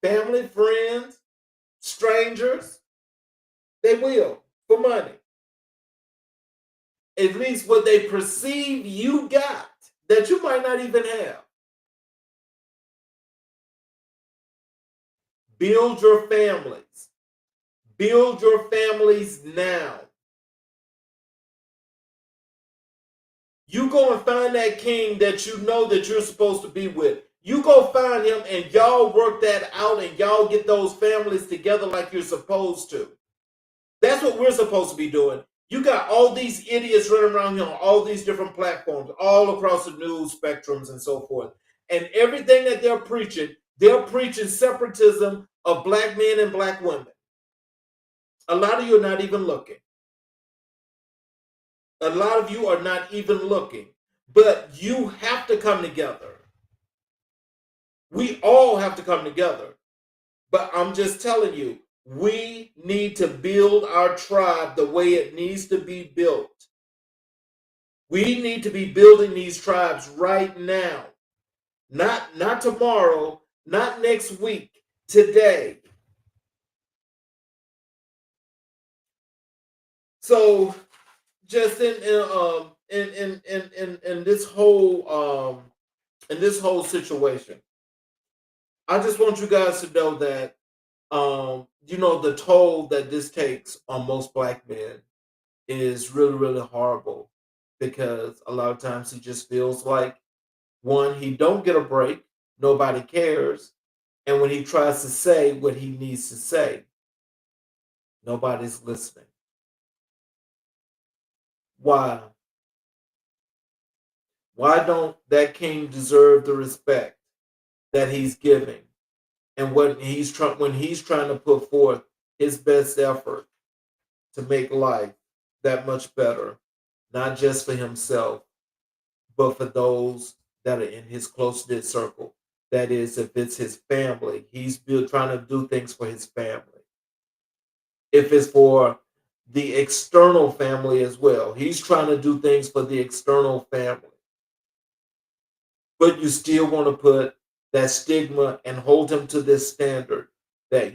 Speaker 2: Family, friends, strangers, they will for money. At least what they perceive you got that you might not even have. Build your families. Build your families now. You go and find that king that you know that you're supposed to be with. You go find him and y'all work that out and y'all get those families together like you're supposed to. That's what we're supposed to be doing. You got all these idiots running around here on all these different platforms, all across the news spectrums and so forth. And everything that they're preaching separatism of black men and black women. A lot of you are not even looking. A lot of you are not even looking. But you have to come together. We all have to come together. But I'm just telling you, we need to build our tribe the way it needs to be built. We need to be building these tribes right now. Not tomorrow, not next week, today. So just in this whole situation, I just want you guys to know that the toll that this takes on most black men is really, really horrible, because a lot of times he just feels like, one, he don't get a break, nobody cares, and when he tries to say what he needs to say, nobody's listening. Why? Why don't that king deserve the respect that he's giving, and when he's trying to put forth his best effort to make life that much better, not just for himself, but for those that are in his close knit circle. That is, if it's his family, he's trying to do things for his family. If it's for the external family as well, he's trying to do things for the external family. But you still want to put that stigma and hold him to this standard that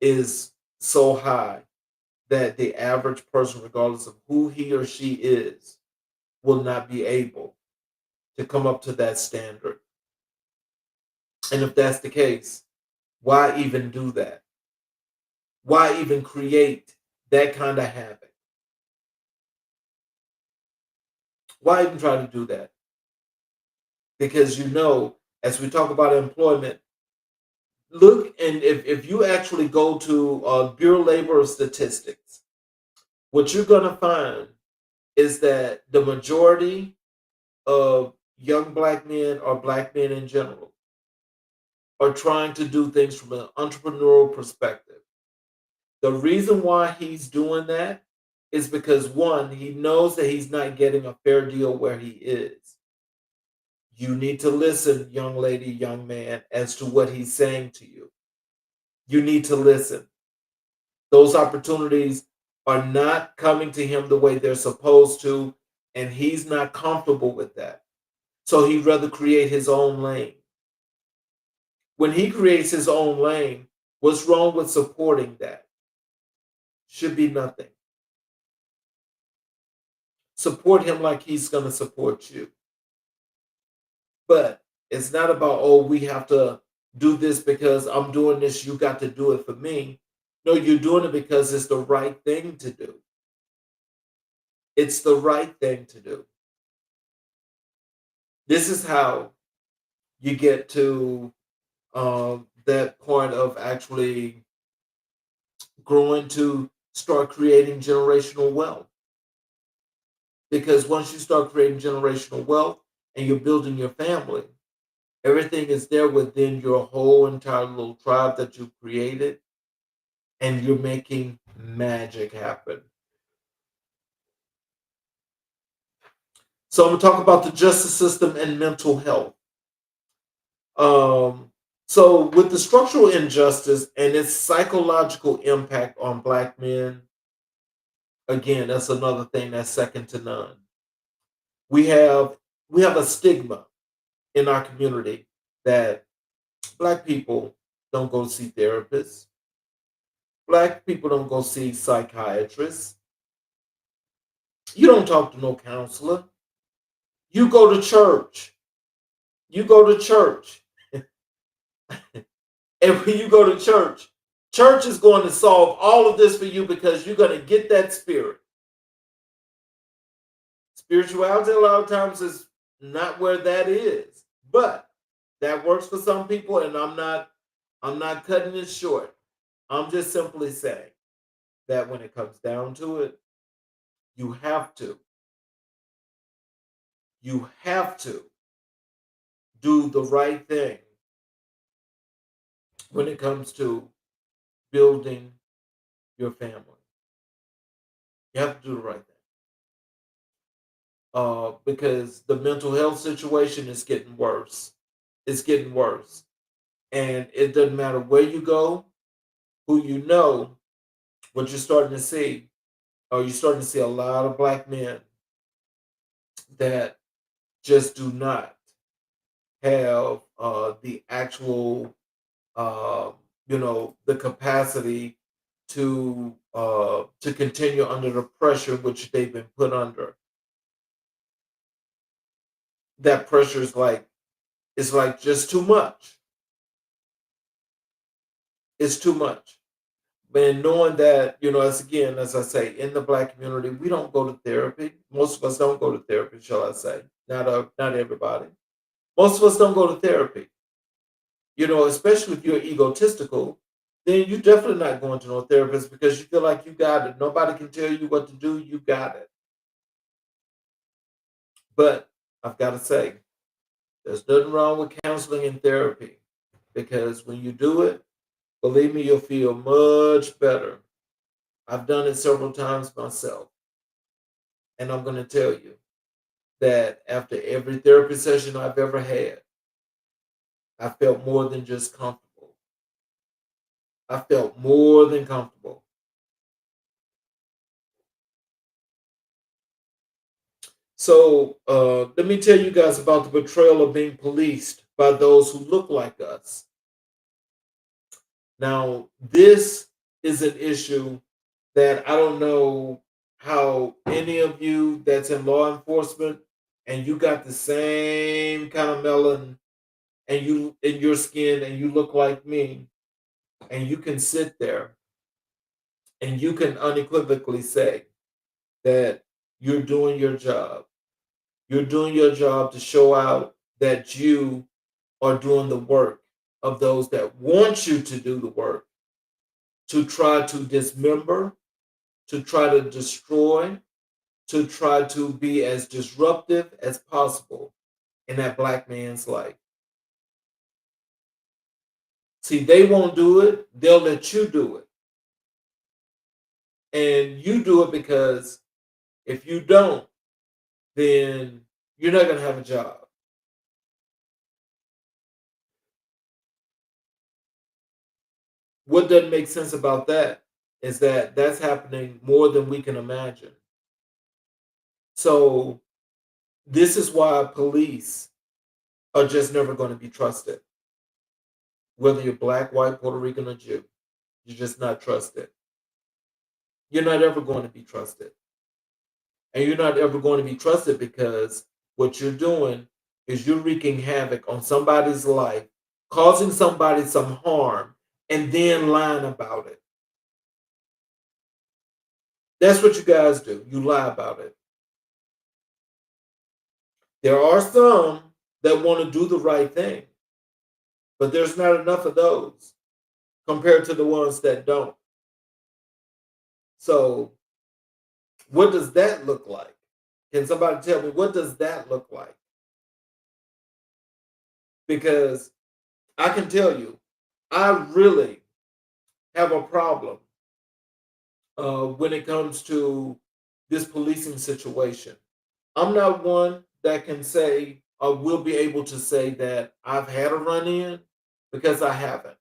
Speaker 2: is so high that the average person, regardless of who he or she is, will not be able to come up to that standard. And if that's the case, why even do that? Why even create that kind of habit? Why even try to do that? Because as we talk about employment, look, and if you actually go to Bureau of Labor Statistics, what you're going to find is that the majority of young black men, or black men in general, are trying to do things from an entrepreneurial perspective. The reason why he's doing that is because, one, he knows that he's not getting a fair deal where he is. You need to listen, young lady, young man, as to what he's saying to you. You need to listen. Those opportunities are not coming to him the way they're supposed to, and he's not comfortable with that. So he'd rather create his own lane. When he creates his own lane, what's wrong with supporting that? Should be nothing. Support him like he's going to support you. But it's not about, oh, we have to do this because I'm doing this, you got to do it for me. No, you're doing it because it's the right thing to do. It's the right thing to do. This is how you get to that point of actually growing to start creating generational wealth. Because once you start creating generational wealth and you're building your family, everything is there within your whole entire little tribe that you created, and you're making magic happen. So I'm going to talk about the justice system and mental health. So with the structural injustice and its psychological impact on black men, again, that's another thing that's second to none. We have a stigma in our community that black people don't go see therapists. Black people don't go see psychiatrists. You don't talk to no counselor. You go to church. You go to church. And when you go to church, church is going to solve all of this for you, because you're going to get that spirit. Spirituality a lot of times is not where that is. But that works for some people, and I'm not cutting it short. I'm just simply saying that when it comes down to it, you have to. You have to do the right thing when it comes to building your family. You have to do the right thing. Because the mental health situation is getting worse. It's getting worse. And it doesn't matter where you go, who you know, what you're starting to see, you're starting to see a lot of black men that just do not have the actual, uh, the capacity to continue under the pressure which they've been put under. That pressure is like just too much. It's too much. And knowing that, as I say, in the black community, we don't go to therapy. Most of us don't go to therapy, shall I say? Not everybody. Most of us don't go to therapy. Especially if you're egotistical, then you're definitely not going to no therapist because you feel like you got it. Nobody can tell you what to do. You got it. But I've got to say, there's nothing wrong with counseling and therapy because when you do it, believe me, you'll feel much better. I've done it several times myself. And I'm going to tell you that after every therapy session I've ever had, I felt more than just comfortable. I felt more than comfortable. So let me tell you guys about the betrayal of being policed by those who look like us. Now, this is an issue that I don't know how any of you that's in law enforcement and you got the same kind of melon and you in your skin and you look like me and you can sit there and you can unequivocally say that you're doing your job. You're doing your job to show out that you are doing the work of those that want you to do the work, to try to dismember, to try to destroy, to try to be as disruptive as possible in that black man's life. See, they won't do it, they'll let you do it. And you do it because if you don't, then you're not going to have a job. What doesn't make sense about that is that that's happening more than we can imagine. So, this is why police are just never going to be trusted. Whether you're black, white, Puerto Rican, or Jew, you're just not trusted. You're not ever going to be trusted. And you're not ever going to be trusted because what you're doing is you're wreaking havoc on somebody's life, causing somebody some harm, and then lying about it. That's what you guys do. You lie about it. There are some that want to do the right thing, but there's not enough of those compared to the ones that don't. So, what does that look like? Can somebody tell me what does that look like? Because I can tell you, I really have a problem when it comes to this policing situation. I'm not one that can say or will be able to say that I've had a run in because I haven't.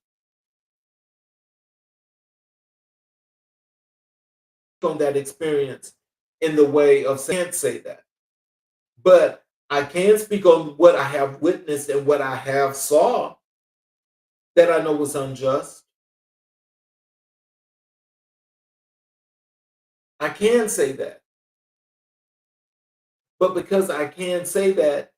Speaker 2: On that experience in the way of can't say that. But I can speak on what I have witnessed and what I have saw that I know was unjust. I can say that. But because I can say that,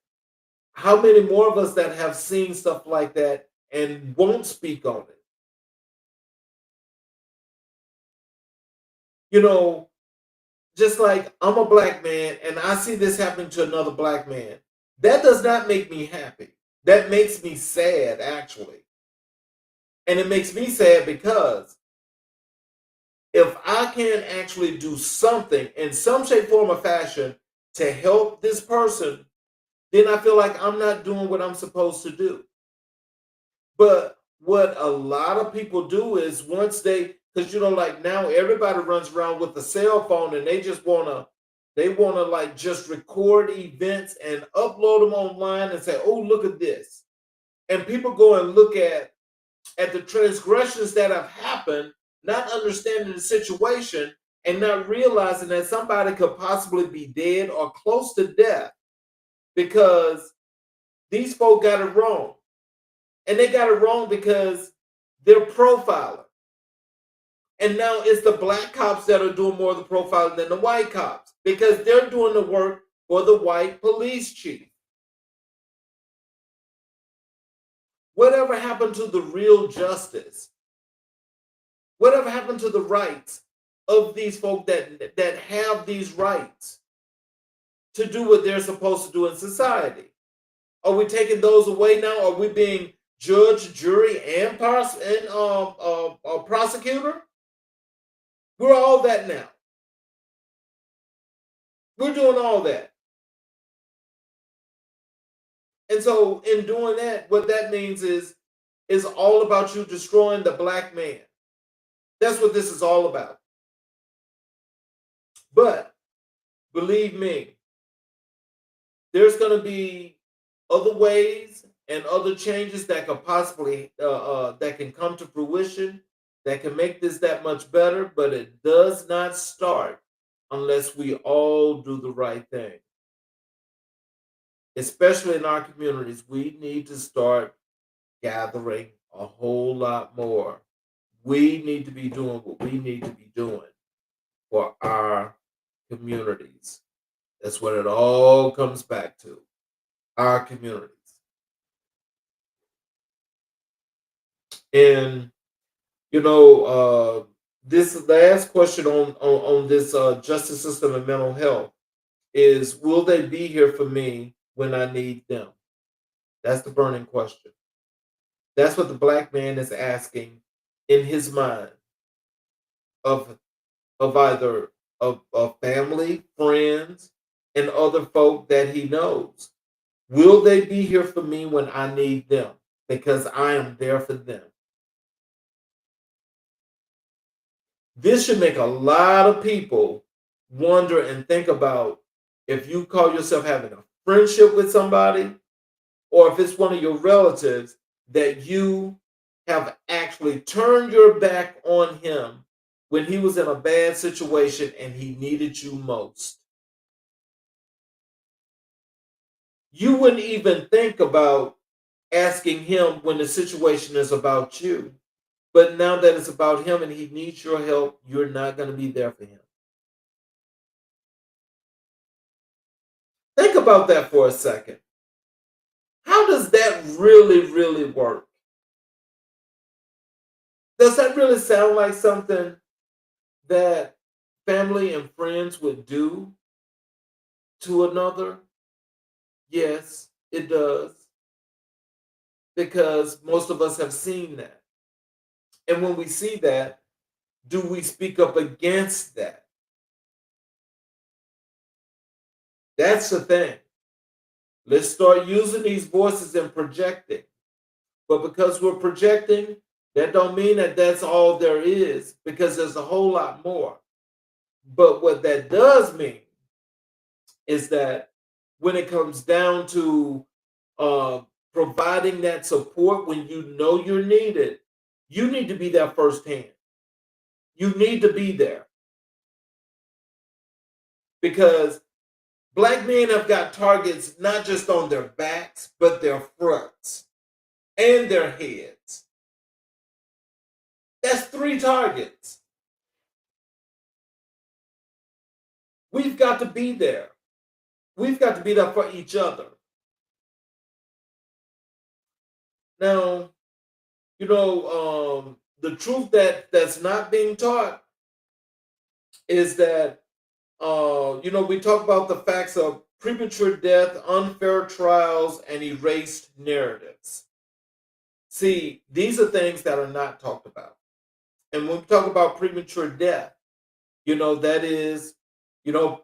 Speaker 2: how many more of us that have seen stuff like that and won't speak on it? You know, just like I'm a black man and I see this happening to another black man, that does not make me happy. That makes me sad, actually. And it makes me sad because if I can actually do something in some shape, form, or fashion to help this person, then I feel like I'm not doing what I'm supposed to do. But what a lot of people do is once they, Because like now everybody runs around with a cell phone and they just wanna like just record events and upload them online and say, "Oh, look at this." And people go and look at the transgressions that have happened, not understanding the situation and not realizing that somebody could possibly be dead or close to death because these folk got it wrong. And they got it wrong because they're profiling. And now it's the black cops that are doing more of the profiling than the white cops because they're doing the work for the white police chief. Whatever happened to the real justice? Whatever happened to the rights of these folk that have these rights to do what they're supposed to do in society? Are we taking those away now? Are we being judge, jury, and prosecutor? We're all that now. We're doing all that. And so in doing that, what that means is all about you destroying the black man. That's what this is all about. But believe me, there's going to be other ways and other changes that could possibly that can come to fruition that can make this that much better, but it does not start unless we all do the right thing. Especially in our communities, we need to start gathering a whole lot more. We need to be doing what we need to be doing for our communities. That's what it all comes back to. Our communities. And this last question on this justice system and mental health is, will they be here for me when I need them? That's the burning question. That's what the black man is asking in his mind of either of family, friends, and other folk that he knows. Will they be here for me when I need them? Because I am there for them. This should make a lot of people wonder and think about if you call yourself having a friendship with somebody or if it's one of your relatives that you have actually turned your back on him when he was in a bad situation and he needed you most. You wouldn't even think about asking him when the situation is about you. But now that it's about him and he needs your help, you're not going to be there for him. Think about that for a second. How does that really work? Does that really sound like something that family and friends would do to another? Yes, it does. Because most of us have seen that. And when we see that, do we speak up against that? That's the thing. Let's start using these voices and projecting. But because we're projecting, that don't mean that that's all there is, because there's a whole lot more. But what that does mean is that when it comes down to providing that support when you know you're needed, you need to be there firsthand. You need to be there. Because black men have got targets not just on their backs, but their fronts and their heads. That's 3 targets. We've got to be there. We've got to be there for each other. Now, the truth that's not being taught is that, we talk about the facts of premature death, unfair trials, and erased narratives. See, these are things that are not talked about. And when we talk about premature death, that is,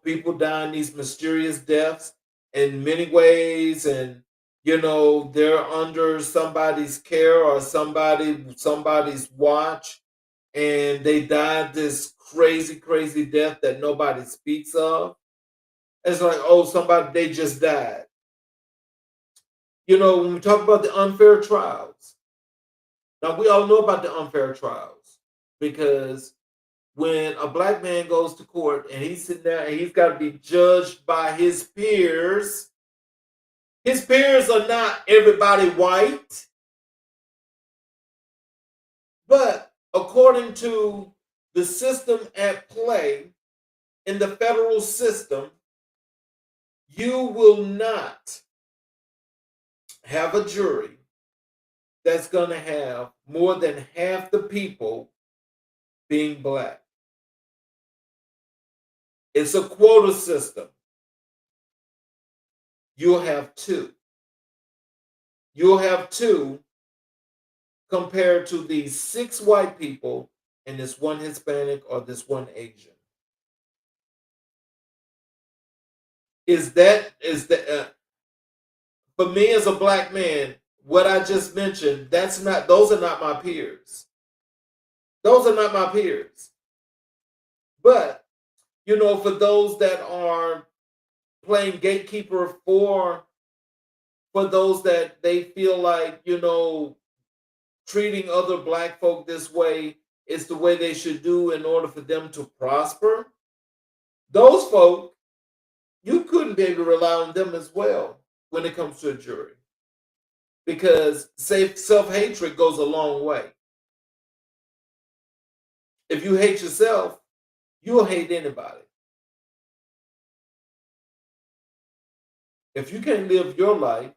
Speaker 2: people dying these mysterious deaths in many ways, and they're under somebody's care or somebody's watch, and they died this crazy, crazy death that nobody speaks of. It's like, oh, somebody, they just died. You know, when we talk about the unfair trials, now we all know about the unfair trials because when a black man goes to court and he's sitting there and he's got to be judged by his peers are not everybody white, but according to the system at play in the federal system, you will not have a jury that's going to have more than half the people being black. It's a quota system. You'll have two. You'll have two compared to these 6 white people and this one Hispanic or this one Asian. Is that for me as a black man? What I just mentioned, those are not my peers. Those are not my peers. But you know, for those that are playing gatekeeper for those that they feel like, you know, treating other black folk this way is the way they should do in order for them to prosper, those folk, you couldn't be able to rely on them as well when it comes to a jury. Because self-hatred goes a long way. If you hate yourself, you'll hate anybody. If you can't live your life,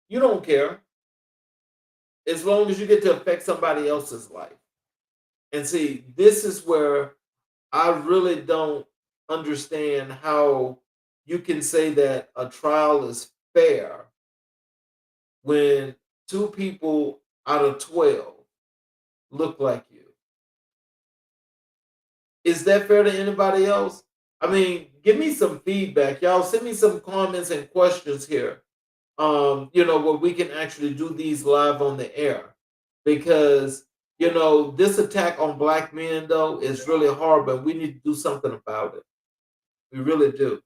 Speaker 2: you don't care. As long as you get to affect somebody else's life. And see, this is where I really don't understand how you can say that a trial is fair when 2 people out of 12 look like you. Is that fair to anybody else? I mean, give me some feedback. Y'all send me some comments and questions here. You know, where we can actually do these live on the air. Because, you know, this attack on black men, though, is really hard, but we need to do something about it. We really do.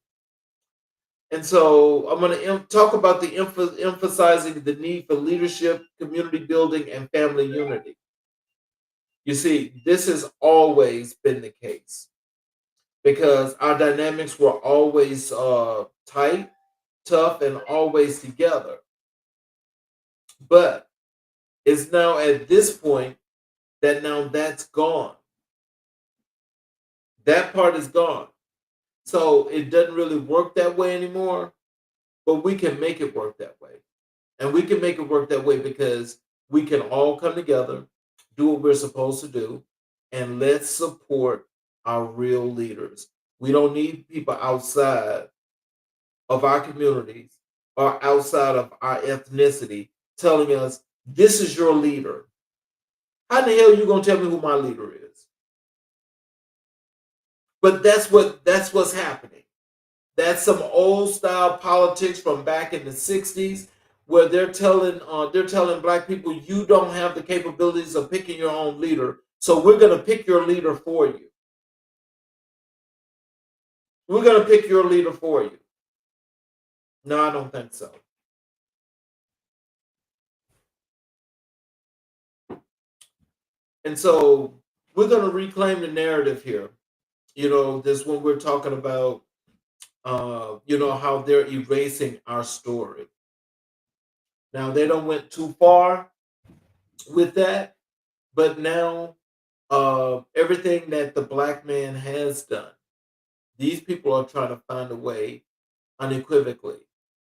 Speaker 2: And so I'm going to talk about the emphasizing the need for leadership, community building, and family unity. You see, this has always been the case because our dynamics were always tight, tough, and always together. But it's now at this point that now that's gone. That part is gone. So it doesn't really work that way anymore, but we can make it work that way. And we can make it work that way because we can all come together, do what we're supposed to do, and let's support our real leaders. We don't need people outside of our communities or outside of our ethnicity telling us, this is your leader. How the hell are you going to tell me who my leader is? But that's what's happening. That's some old style politics from back in the 60s where they're telling black people, you don't have the capabilities of picking your own leader, so we're going to pick your leader for you. We're going to pick your leader for you. No, I don't think so. And so we're going to reclaim the narrative here. You know, this when we're talking about, you know, how they're erasing our story. Now, they don't went too far with that, but now everything that the black man has done, these people are trying to find a way unequivocally.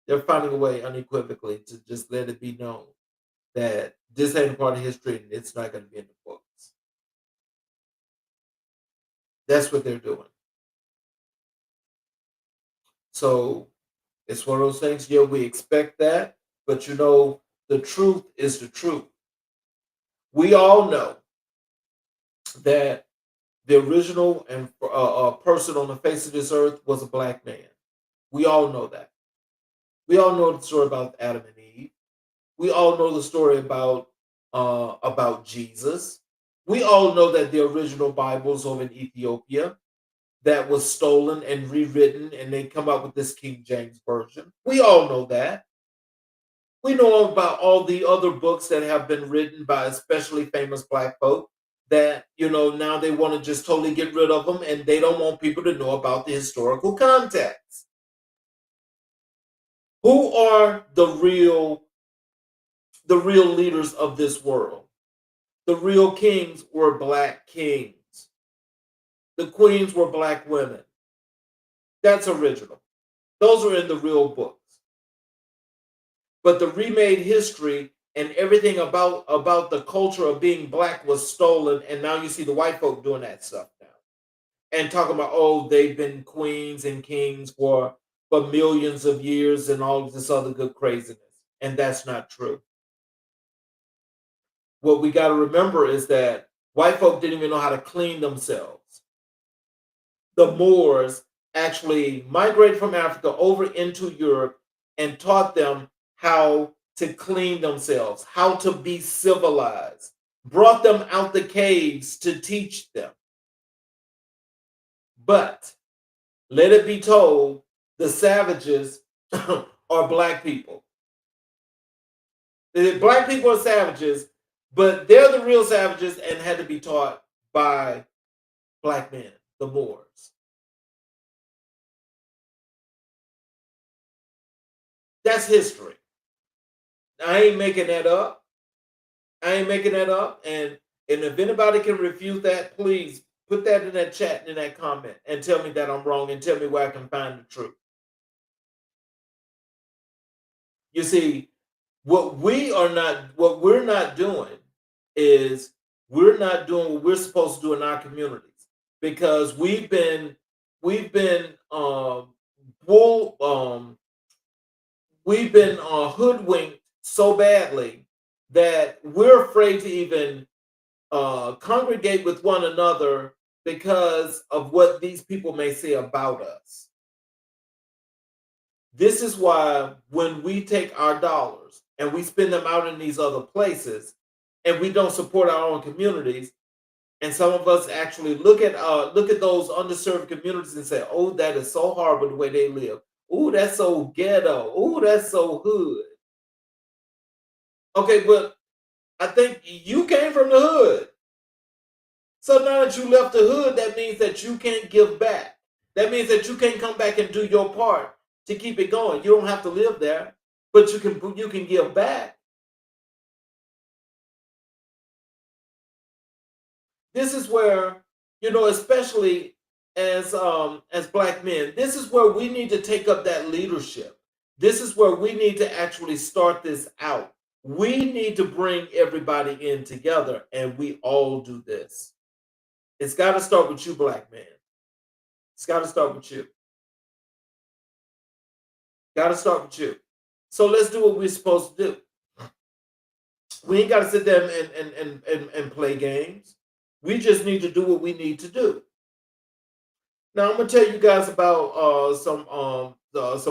Speaker 2: They're finding a way unequivocally to just let it be known that this ain't a part of history and it's not going to be in the books. That's what they're doing. So it's one of those things, yeah, we expect that, but you know, the truth is the truth. We all know that the original and person on the face of this earth was a black man. We all know that. We all know the story about Adam and Eve. We all know the story about Jesus. We all know that the original Bibles over in Ethiopia that was stolen and rewritten, and they come up with this King James version. We all know that. We know about all the other books that have been written by especially famous black folk that, now they want to just totally get rid of them and they don't want people to know about the historical context. Who are the real leaders of this world? The real kings were black kings. The queens were black women. That's original. Those are in the real books. But the remade history and everything about the culture of being black was stolen, and now you see the white folk doing that stuff now and talking about, oh, they've been queens and kings for millions of years and all of this other good craziness, and that's not true. What we got to remember is that white folk didn't even know how to clean themselves. The Moors actually migrated from Africa over into Europe and taught them how to clean themselves, how to be civilized, brought them out the caves to teach them. But let it be told, the savages are black people. The black people are savages, but they're the real savages and had to be taught by black men, the Moors. That's history. I ain't making that up. I ain't making that up. And if anybody can refute that, please put that in that chat, in that comment, and tell me that I'm wrong and tell me where I can find the truth. You see, what we're not doing is we're not doing what we're supposed to do in our communities because we've been bull we've been hoodwinked so badly that we're afraid to even congregate with one another because of what these people may say about us. This is why when we take our dollars and we spend them out in these other places and we don't support our own communities, and some of us actually look at those underserved communities and say, "Oh, that is so horrible the way they live. Oh, that's so ghetto. Oh, that's so hood." Okay, but I think you came from the hood. So now that you left the hood, that means that you can't give back. That means that you can't come back and do your part to keep it going. You don't have to live there, but you can give back. This is where, especially as black men, this is where we need to take up that leadership. This is where we need to actually start this out. We need to bring everybody in together and we all do this. It's got to start with you, black man. It's got to start with you. Got to start with you. So let's do what we're supposed to do. We ain't got to sit there and play games. We just need to do what we need to do. Now I'm gonna tell you guys about some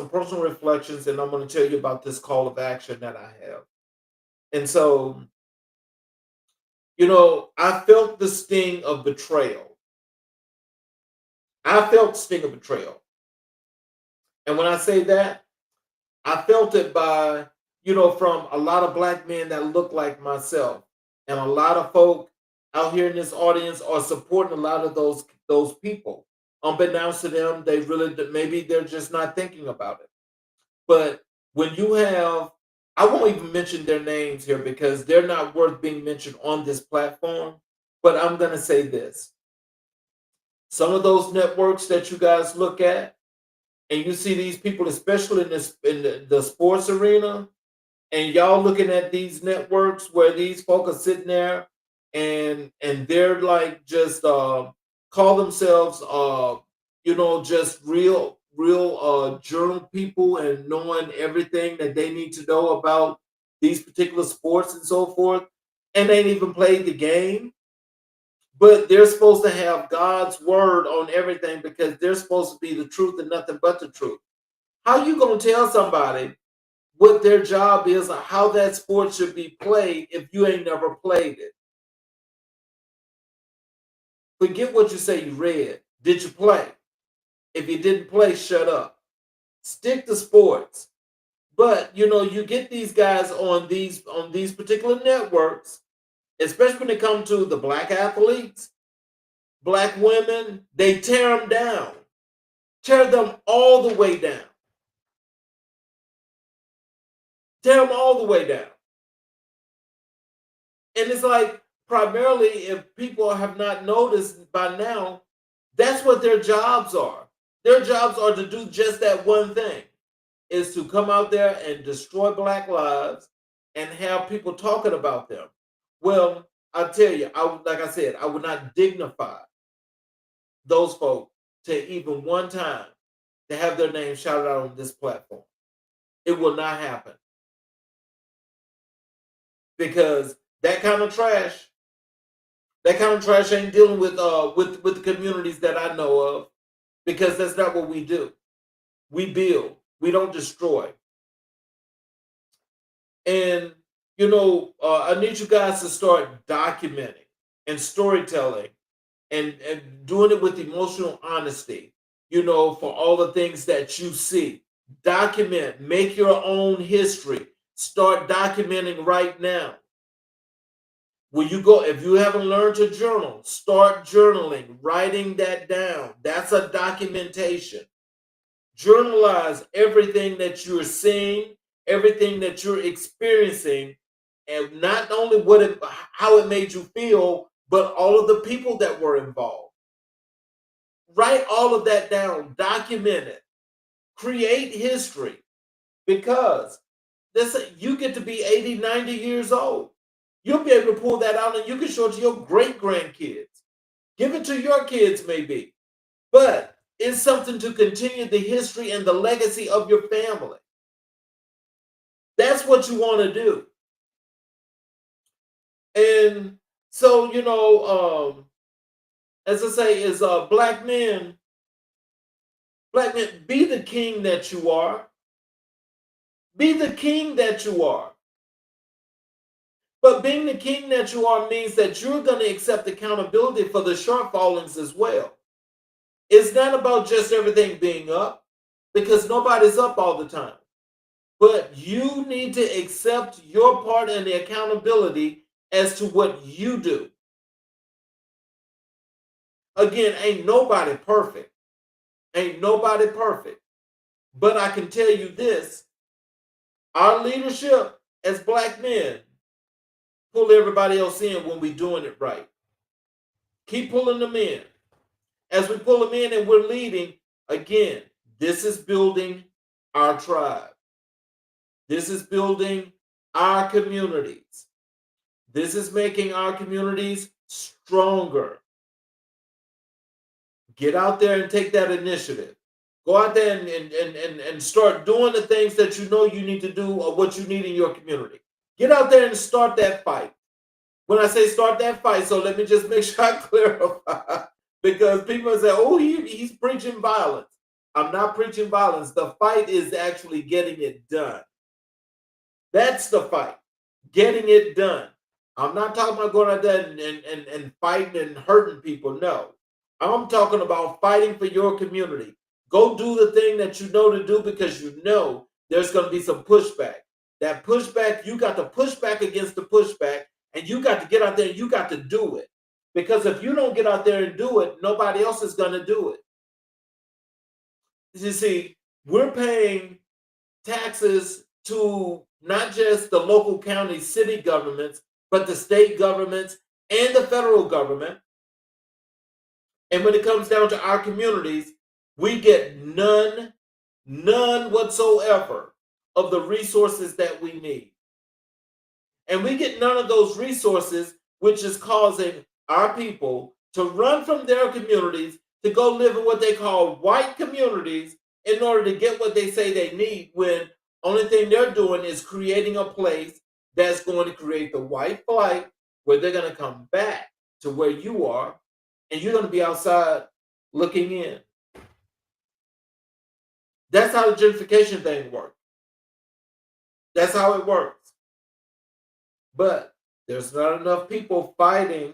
Speaker 2: personal reflections, and I'm gonna tell you about this call of action that I have. And so, I felt the sting of betrayal. I felt the sting of betrayal, and when I say that, I felt it by, from a lot of black men that look like myself, and a lot of folk out here in this audience are supporting a lot of those people. Unbeknownst to them, they really maybe they're just not thinking about it. But when you have, I won't even mention their names here because they're not worth being mentioned on this platform. But I'm gonna say this: some of those networks that you guys look at, and you see these people, especially in the sports arena, and y'all looking at these networks where these folk are sitting there and they're like just call themselves just real journal people and knowing everything that they need to know about these particular sports and so forth, and they ain't even played the game, but they're supposed to have God's word on everything because they're supposed to be the truth and nothing but the truth. How you gonna tell somebody what their job is or how that sport should be played if you ain't never played it? Forget what you say you read. Did you play? If you didn't play, shut up. Stick to sports. But you get these guys on these particular networks, especially when it comes to the black athletes, black women, they tear them down. Tear them all the way down. Tear them all the way down. And it's like, primarily, if people have not noticed by now, that's what their jobs are. Their jobs are to do just that one thing, is to come out there and destroy black lives and have people talking about them. Well, I tell you, like I said, I would not dignify those folks to even one time to have their name shouted out on this platform. It will not happen. Because that kind of trash ain't dealing with the communities that I know of, because that's not what we do. We build, we don't destroy. And I need you guys to start documenting and storytelling and doing it with emotional honesty, for all the things that you see. Document, make your own history. Start documenting right now. When you go, if you haven't learned to journal, start journaling, writing that down. That's a documentation. Journalize everything that you're seeing, everything that you're experiencing, and not only how it made you feel, but all of the people that were involved. Write all of that down, document it, create history, because you get to be 80, 90 years old. You'll be able to pull that out and you can show it to your great grandkids. Give it to your kids, maybe. But it's something to continue the history and the legacy of your family. That's what you want to do. And so, as I say, is black men, be the king that you are. Be the king that you are. But being the king that you are means that you're going to accept accountability for the shortfallings as well. It's not about just everything being up, because nobody's up all the time. But you need to accept your part in the accountability as to what you do. Again, ain't nobody perfect. Ain't nobody perfect. But I can tell you this, our leadership as black men pull everybody else in when we're doing it right. Keep pulling them in. As we pull them in and we're leading, again, this is building our tribe. This is building our communities. This is making our communities stronger. Get out there and take that initiative. Go out there and start doing the things that you know you need to do or what you need in your community. Get out there and start that fight. When I say start that fight, so let me just make sure I clarify. Because people say, oh, he's preaching violence. I'm not preaching violence. The fight is actually getting it done. That's the fight. Getting it done. I'm not talking about going out there and fighting and hurting people. No. I'm talking about fighting for your community. Go do the thing that you know to do, because you know there's going to be some pushback. That pushback, you got to push back against the pushback, and you got to get out there and you got to do it. Because if you don't get out there and do it, nobody else is going to do it. You see, we're paying taxes to not just the local county, city governments, but the state governments and the federal government. And when it comes down to our communities, we get none whatsoever of the resources that we need. And we get none of those resources, which is causing our people to run from their communities to go live in what they call white communities in order to get what they say they need, when only thing they're doing is creating a place that's going to create the white flight, where they're going to come back to where you are, and you're going to be outside looking in. That's how the gentrification thing works. That's how it works. But there's not enough people fighting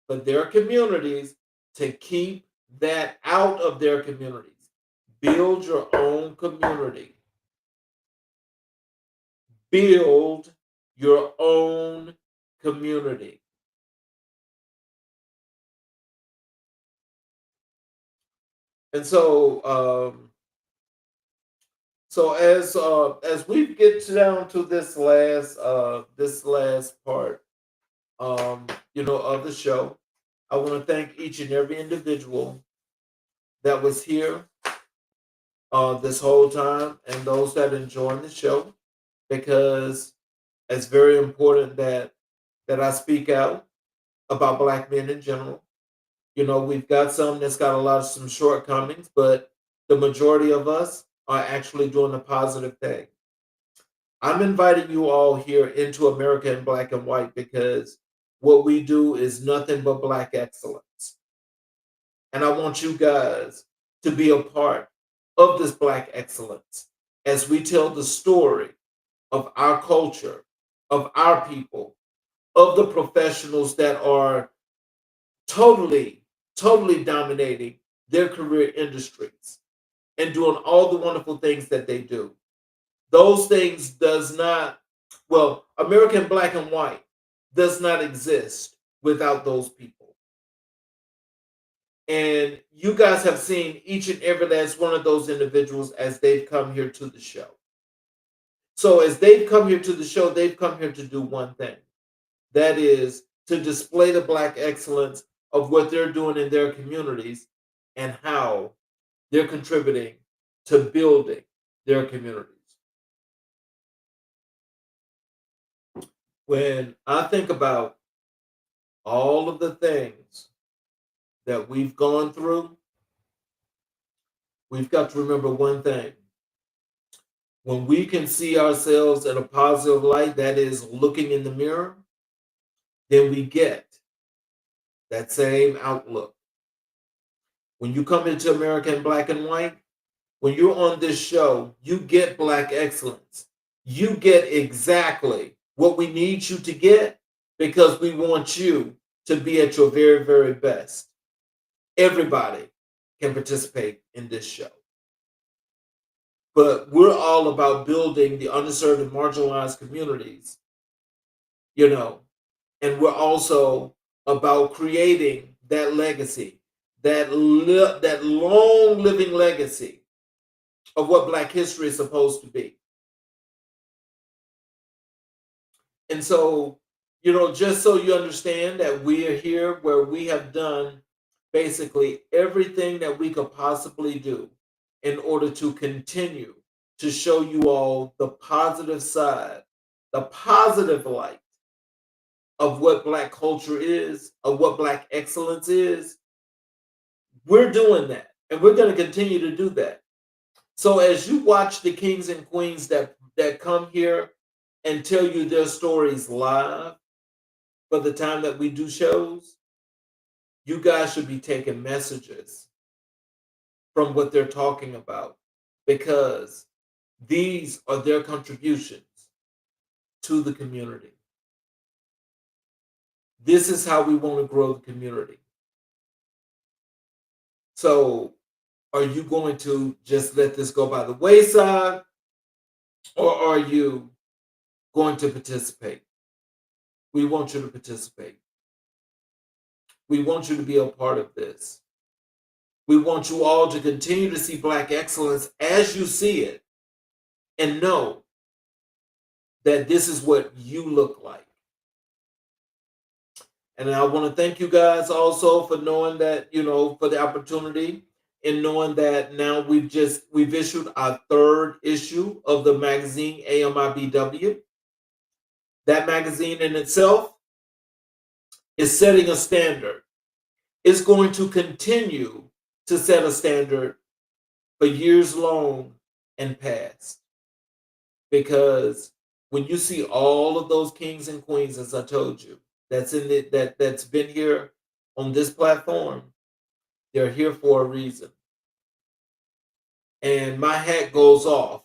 Speaker 2: for their communities to keep that out of their communities. Build your own community. Build your own community. And so as we get down to this last part, of the show, I want to thank each and every individual that was here this whole time, and those that enjoyed the show, because it's very important that I speak out about Black men in general. We've got some that's got some shortcomings, but the majority of us are actually doing a positive thing. I'm inviting you all here into America in Black and White because what we do is nothing but Black excellence. And I want you guys to be a part of this Black excellence as we tell the story of our culture, of our people, of the professionals that are totally, totally dominating their career industries and doing all the wonderful things that they do. Those things American Black and White does not exist without those people. And you guys have seen each and every last one of those individuals as they've come here to the show. So as they've come here to the show, they've come here to do one thing. That is to display the Black excellence of what they're doing in their communities and how they're contributing to building their communities. When I think about all of the things that we've gone through, we've got to remember one thing. When we can see ourselves in a positive light, that is looking in the mirror, then we get that same outlook. When you come into America in Black and White, when you're on this show, you get Black excellence. You get exactly what we need you to get because we want you to be at your very, very best. Everybody can participate in this show. But we're all about building the underserved and marginalized communities, and we're also about creating that legacy, that long living legacy of what Black history is supposed to be. And so, just so you understand that we are here where we have done basically everything that we could possibly do in order to continue to show you all the positive side, the positive light of what Black culture is, of what Black excellence is. We're doing that, and we're going to continue to do that. So as you watch the kings and queens that come here and tell you their stories live for the time that we do shows, you guys should be taking messages from what they're talking about because these are their contributions to the community. This is how we want to grow the community. So are you going to just let this go by the wayside, or are you going to participate? We want you to participate. We want you to be a part of this. We want you all to continue to see Black excellence as you see it and know that this is what you look like. And I want to thank you guys also for knowing that, for the opportunity and knowing that now we've issued our third issue of the magazine AMIBW. That magazine in itself is setting a standard. It's going to continue to set a standard for years long and past. Because when you see all of those kings and queens, as I told you, that's been here on this platform, they're here for a reason. And my hat goes off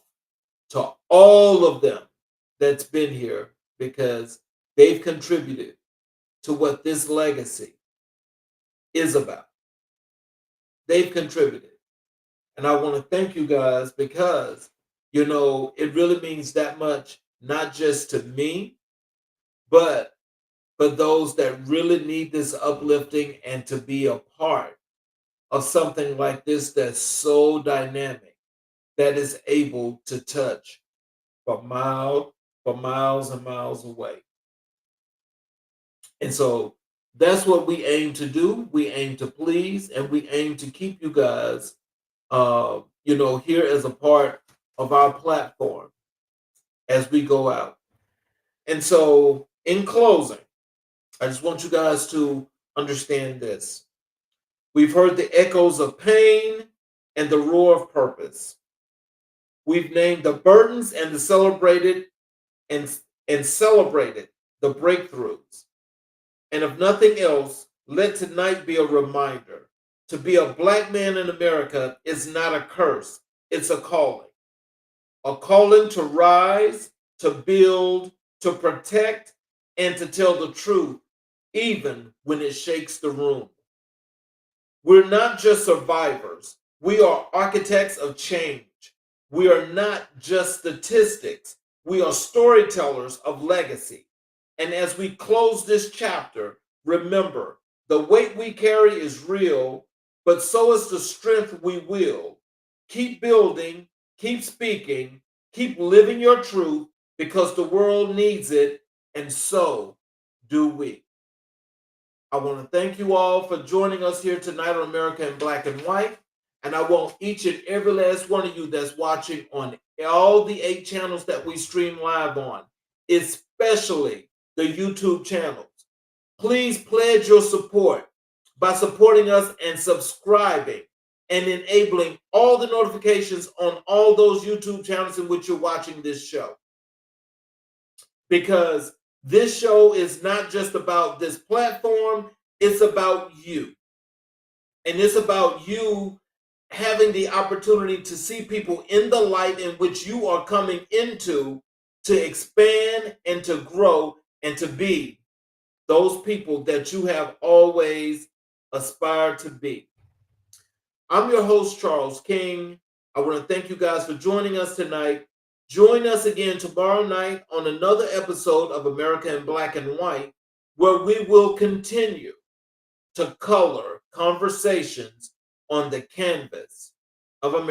Speaker 2: to all of them that's been here because they've contributed to what this legacy is about. They've contributed. And I want to thank you guys because, it really means that much, not just to me, but for those that really need this uplifting and to be a part of something like this that's so dynamic that is able to touch for miles and miles away. And so that's what we aim to do. We aim to please, and we aim to keep you guys, here as a part of our platform as we go out. And so, in closing, I just want you guys to understand this. We've heard the echoes of pain and the roar of purpose. We've named the burdens and the celebrated and celebrated the breakthroughs. And if nothing else, let tonight be a reminder. To be a Black man in America is not a curse, it's a calling. A calling to rise, to build, to protect, and to tell the truth, even when it shakes the room. We're not just survivors, we are architects of change. We are not just statistics, we are storytellers of legacy. And as we close this chapter, remember, the weight we carry is real, but so is the strength we wield. Keep building, keep speaking, keep living your truth because the world needs it, and so do we. I want to thank you all for joining us here tonight on America in Black and White. And I want each and every last one of you that's watching on all the 8 channels that we stream live on, especially the YouTube channels. Please pledge your support by supporting us and subscribing and enabling all the notifications on all those YouTube channels in which you're watching this show. Because this show is not just about this platform, it's about you. And it's about you having the opportunity to see people in the light in which you are coming into, to expand and to grow and to be those people that you have always aspired to be. I'm your host, Charles King. I want to thank you guys for joining us tonight. Join us again tomorrow night on another episode of America in Black and White, where we will continue to color conversations on the canvas of America.